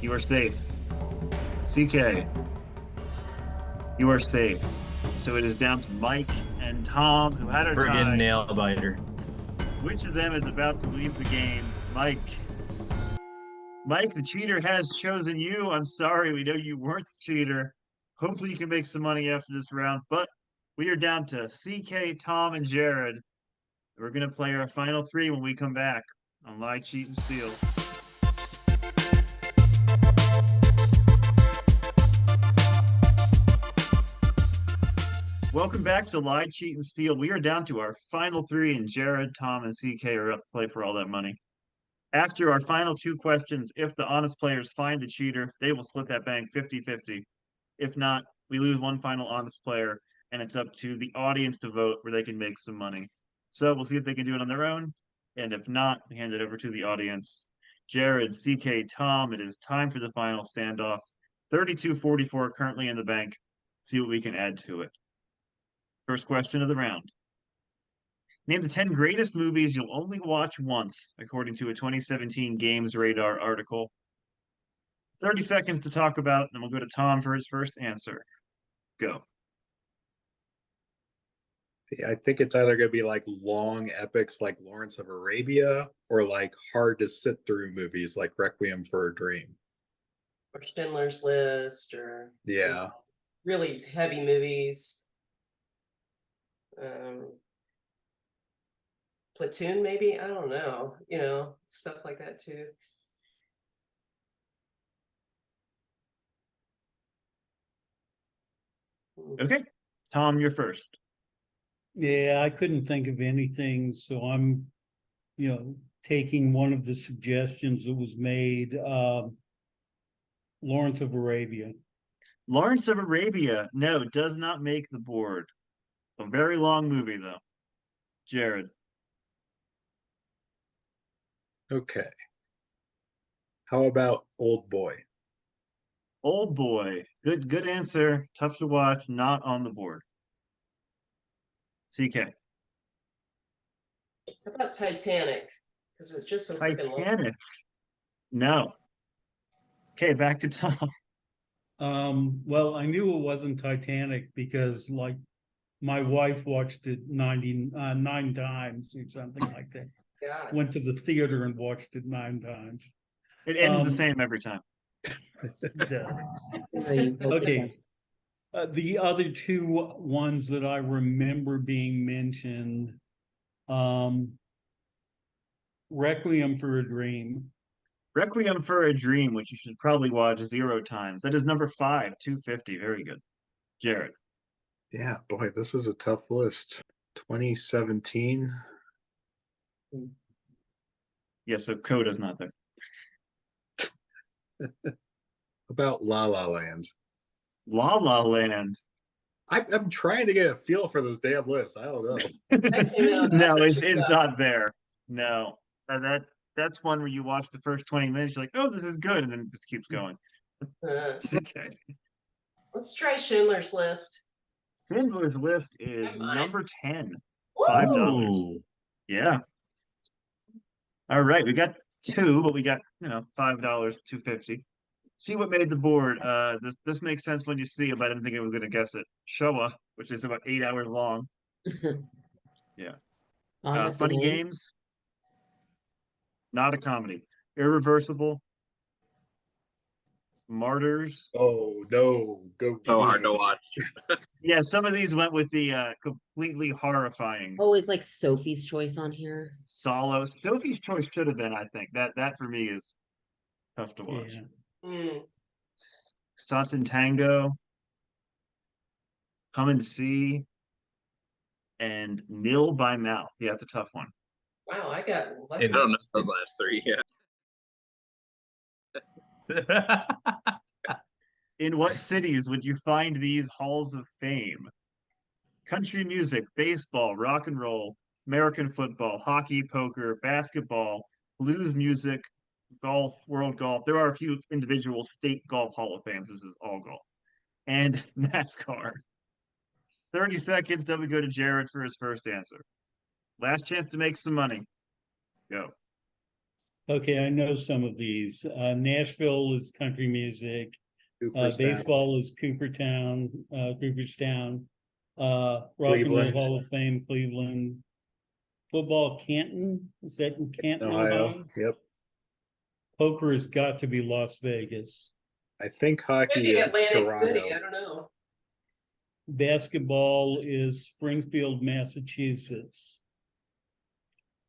you are safe. CK, you are safe. So it is down to Mike and Tom, who had a Friggin' tie. nail biter. Which of them is about to leave the game? Mike. Mike, the cheater has chosen you. I'm sorry, we know you weren't the cheater. Hopefully you can make some money after this round, but we are down to CK, Tom, and Jared. We're going to play our final three when we come back on Lie, Cheat, and Steal. Welcome back to Lie, Cheat, and Steal. We are down to our final three, and Jared, Tom, and CK are up to play for all that money. After our final two questions, if the honest players find the cheater, they will split that bank 50-50. If not, we lose one final honest player, and it's up to the audience to vote where they can make some money. So we'll see if they can do it on their own, and if not, hand it over to the audience. Jared, CK, Tom, it is time for the final standoff. 32-44 currently in the bank. See what we can add to it. First question of the round. Name the 10 greatest movies you'll only watch once, according to a 2017 Games Radar article. 30 seconds to talk about, and we'll go to Tom for his first answer. Go. I think it's either going to be like long epics like Lawrence of Arabia or like hard to sit through movies like Requiem for a Dream. Or Schindler's List, or Yeah. really heavy movies. Platoon, maybe? I don't know. You know, stuff like that too. Okay. Tom, you're first. Yeah, I couldn't think of anything, so I'm, taking one of the suggestions that was made, Lawrence of Arabia. Lawrence of Arabia, no, does not make the board. A very long movie, though. Jared. Okay. How about Old Boy? Old Boy. Good answer. Tough to watch. Not on the board. CK. How about Titanic? Because it's just so freaking long. Titanic. No. Okay, back to Tom. Well, I knew it wasn't Titanic because, like, my wife watched it 9 times or something like that. God. Went to the theater and watched it 9 times. It ends the same every time. Okay. The other two ones that I remember being mentioned, Requiem for a Dream. Requiem for a Dream, which you should probably watch 0 times. That is number 5, 250. Very good. Jared. Yeah, boy, this is a tough list. 2017. Yeah, so Coda's not there. About La La Land. La La Land. I'm trying to get a feel for this damn list. I don't know. No, it's not there. No. That's one where you watch the first 20 minutes, you're like, oh, this is good, and then it just keeps going. Okay. Let's try Schindler's List. Schindler's List is number 10. $5. Yeah. All right, we got 2, but we got $5, $2.50. See what made the board. This makes sense when you see it, but I didn't think I was gonna guess it. Showa, which is about 8 hours long. Yeah. Funny Games. Not a comedy. Irreversible. Martyrs. Oh no, go. So hard to watch. Yeah, some of these went with the completely horrifying. Oh, is like Sophie's Choice on here? Solo. Sophie's Choice should have been, I think. That for me is tough to watch. Satsun Tango. Come and See. And Nil by Mouth. Yeah, it's a tough one. Wow, I got. I don't know the last 3. Yeah. In what cities would you find these halls of fame? Country music, baseball, rock and roll, American football, hockey, poker, basketball, blues music, golf, world golf. There are a few individual state golf hall of fames. This is all golf. And NASCAR. 30 seconds, then we go to Jared for his first answer. Last chance to make some money. Go. Okay, I know some of these. Nashville is country music. Cooperstown. Baseball is Cooperstown. Rock and Roll Cleveland. Hall of Fame, Cleveland. Football, Canton. Is that in Canton, Ohio. Ohio? Yep. Poker has got to be Las Vegas. I think hockey Maybe is Atlantic Toronto. City, I don't know. Basketball is Springfield, Massachusetts.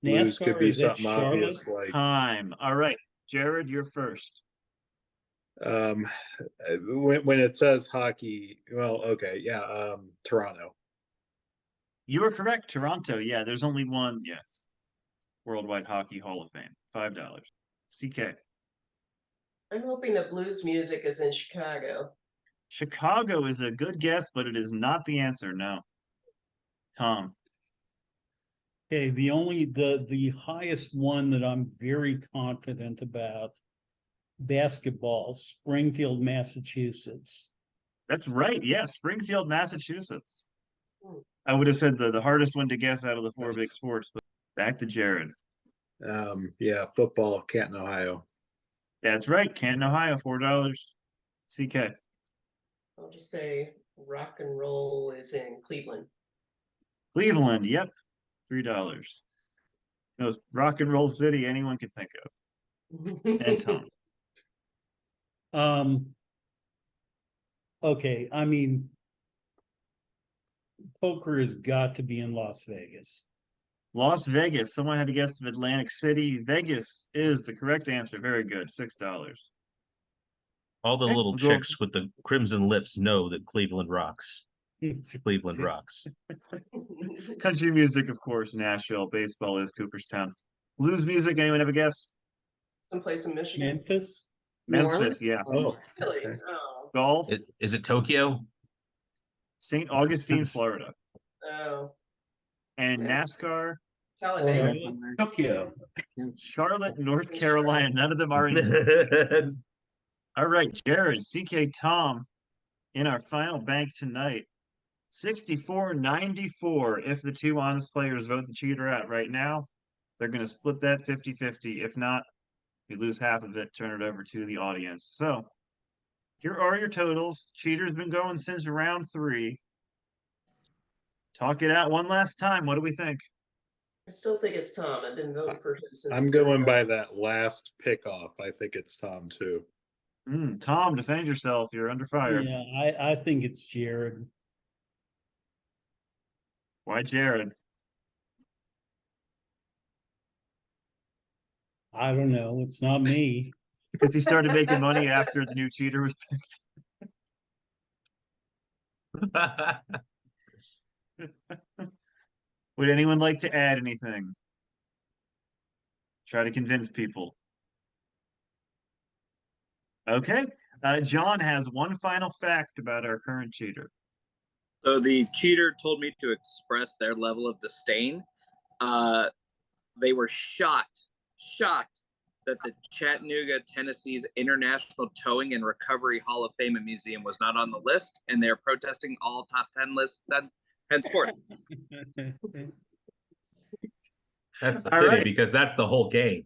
Blues could NASCAR be is that something Charlotte? obvious like Time. All right. Jared, you're first. when it says hockey, well, okay, yeah, Toronto. You are correct. Toronto. Yeah, there's only one. Yes. Worldwide Hockey Hall of Fame. $5. CK. I'm hoping that blues music is in Chicago. Chicago is a good guess, but it is not the answer. No. Tom. Okay, the highest one that I'm very confident about, basketball, Springfield, Massachusetts. That's right. Yeah, Springfield, Massachusetts. Hmm. I would have said the hardest one to guess out of the four big sports, but back to Jared. Yeah, football, Canton, Ohio. That's right. Canton, Ohio, $4. CK. I'll just say rock and roll is in Cleveland. Cleveland. Yep. $3. Most rock and roll city anyone could think of. And Tom. Okay, I mean, poker has got to be in Las Vegas. Las Vegas. Someone had to guess of Atlantic City. Vegas is the correct answer. Very good. $6. All the Okay, little we'll go- chicks with the crimson lips know that Cleveland rocks. Cleveland rocks. Country music, of course, Nashville. Baseball is Cooperstown. Blues music, anyone have a guess? Someplace in Michigan. Memphis? New Memphis, Orleans? yeah. Oh, Really? okay. Oh. Golf, Is it Tokyo? St. Augustine, Florida. Oh. And NASCAR, Talladega. Tokyo. Charlotte, North Carolina. None of them are in. All right, Jared, CK, Tom, in our final bank tonight. 64-94 if the two honest players vote the cheater out right now. They're going to split that 50-50. If not, you lose half of it, turn it over to the audience. So here are your totals. Cheater's been going since round 3. Talk it out one last time. What do we think? I still think it's Tom. I've been voting for him since. I'm going by that last pick off. I think it's Tom too. Tom, defend yourself. You're under fire. Yeah, I think it's Jared. Why Jared? I don't know. It's not me. Because he started making money after the new cheater was Would anyone like to add anything? Try to convince people. Okay. John has one final fact about our current cheater. So the cheater told me to express their level of disdain. They were shocked that the Chattanooga, Tennessee's International Towing and Recovery Hall of Fame and Museum was not on the list, and they're protesting all top 10 lists henceforth. That's the All pity right. because that's the whole game.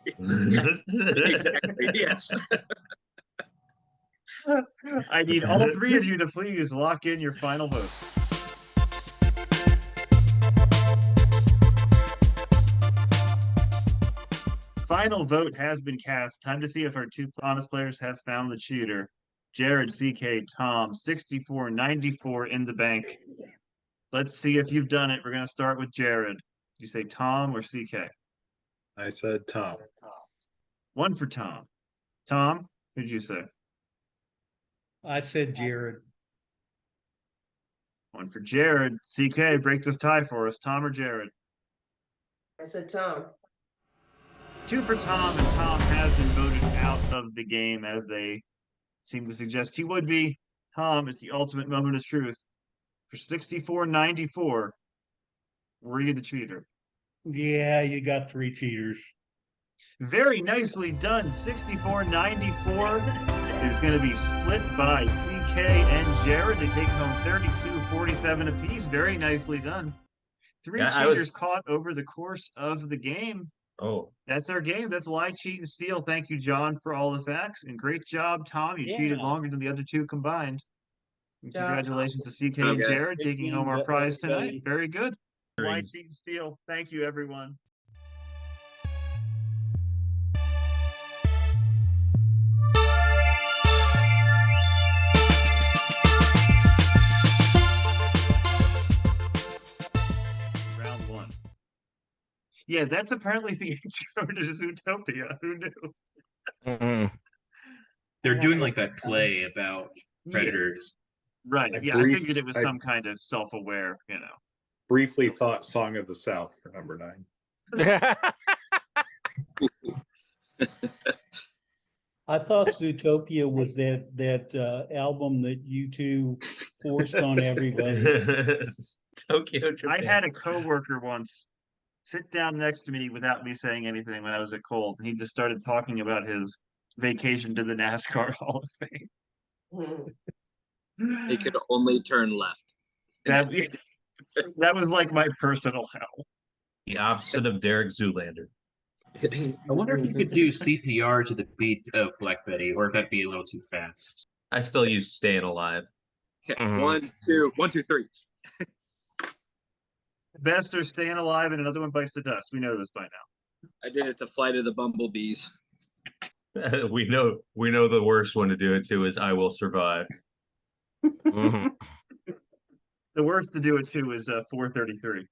Exactly, yes. I need all three of you to please lock in your final vote. Final vote has been cast. Time to see if our two honest players have found the cheater. Jared, CK, Tom, 64-94 in the bank. Let's see if you've done it. We're going to start with Jared. You say Tom or CK? I said Tom. One for Tom. Tom, who did you say? I said Jared. One for Jared. CK, break this tie for us. Tom or Jared? I said Tom. Two for Tom, and Tom has been voted out of the game as a seemed to suggest he would be. Tom, it's the ultimate moment of truth. For 64.94, were you the cheater? Yeah, you got 3 cheaters. Very nicely done. 64.94 is going to be split by CK and Jared. They take home 32.47 apiece. Very nicely done. 3 Yeah, cheaters caught over the course of the game. Oh, That's our game. That's lie, cheat, and steal. Thank you, John, for all the facts. And great job, Tom. You cheated Yeah. longer than the other 2 combined. And Job. congratulations to CK and Okay. Jared taking home our prize tonight. Very good. Lie, Dreams. cheat, and steal. Thank you, everyone. Round 1. Yeah, that's apparently the intro to Zootopia. Who knew? Mhm. They're doing like that play about predators. Right. I Yeah, I brief- figured it was I- some kind of self-aware, Briefly thought Song of the South for number 9. I thought Zootopia was that album that you two forced on everybody. Tokyo, Japan. I had a coworker once sit down next to me without me saying anything when I was at Kohl's, and he just started talking about his vacation to the NASCAR Hall of Fame. They could only turn left. That that was like my personal hell. The opposite of Derek Zoolander. I wonder if you could do CPR to the beat of Black Betty, or if that'd be a little too fast. I still use Staying Alive. Okay, Mhm. 1, 2, 3. Best are Staying Alive and Another One Bites the Dust. We know this by now. I did it to Flight of the Bumblebees. we know the worst one to do it to is I Will Survive. Mhm. The worst to do it to is 433.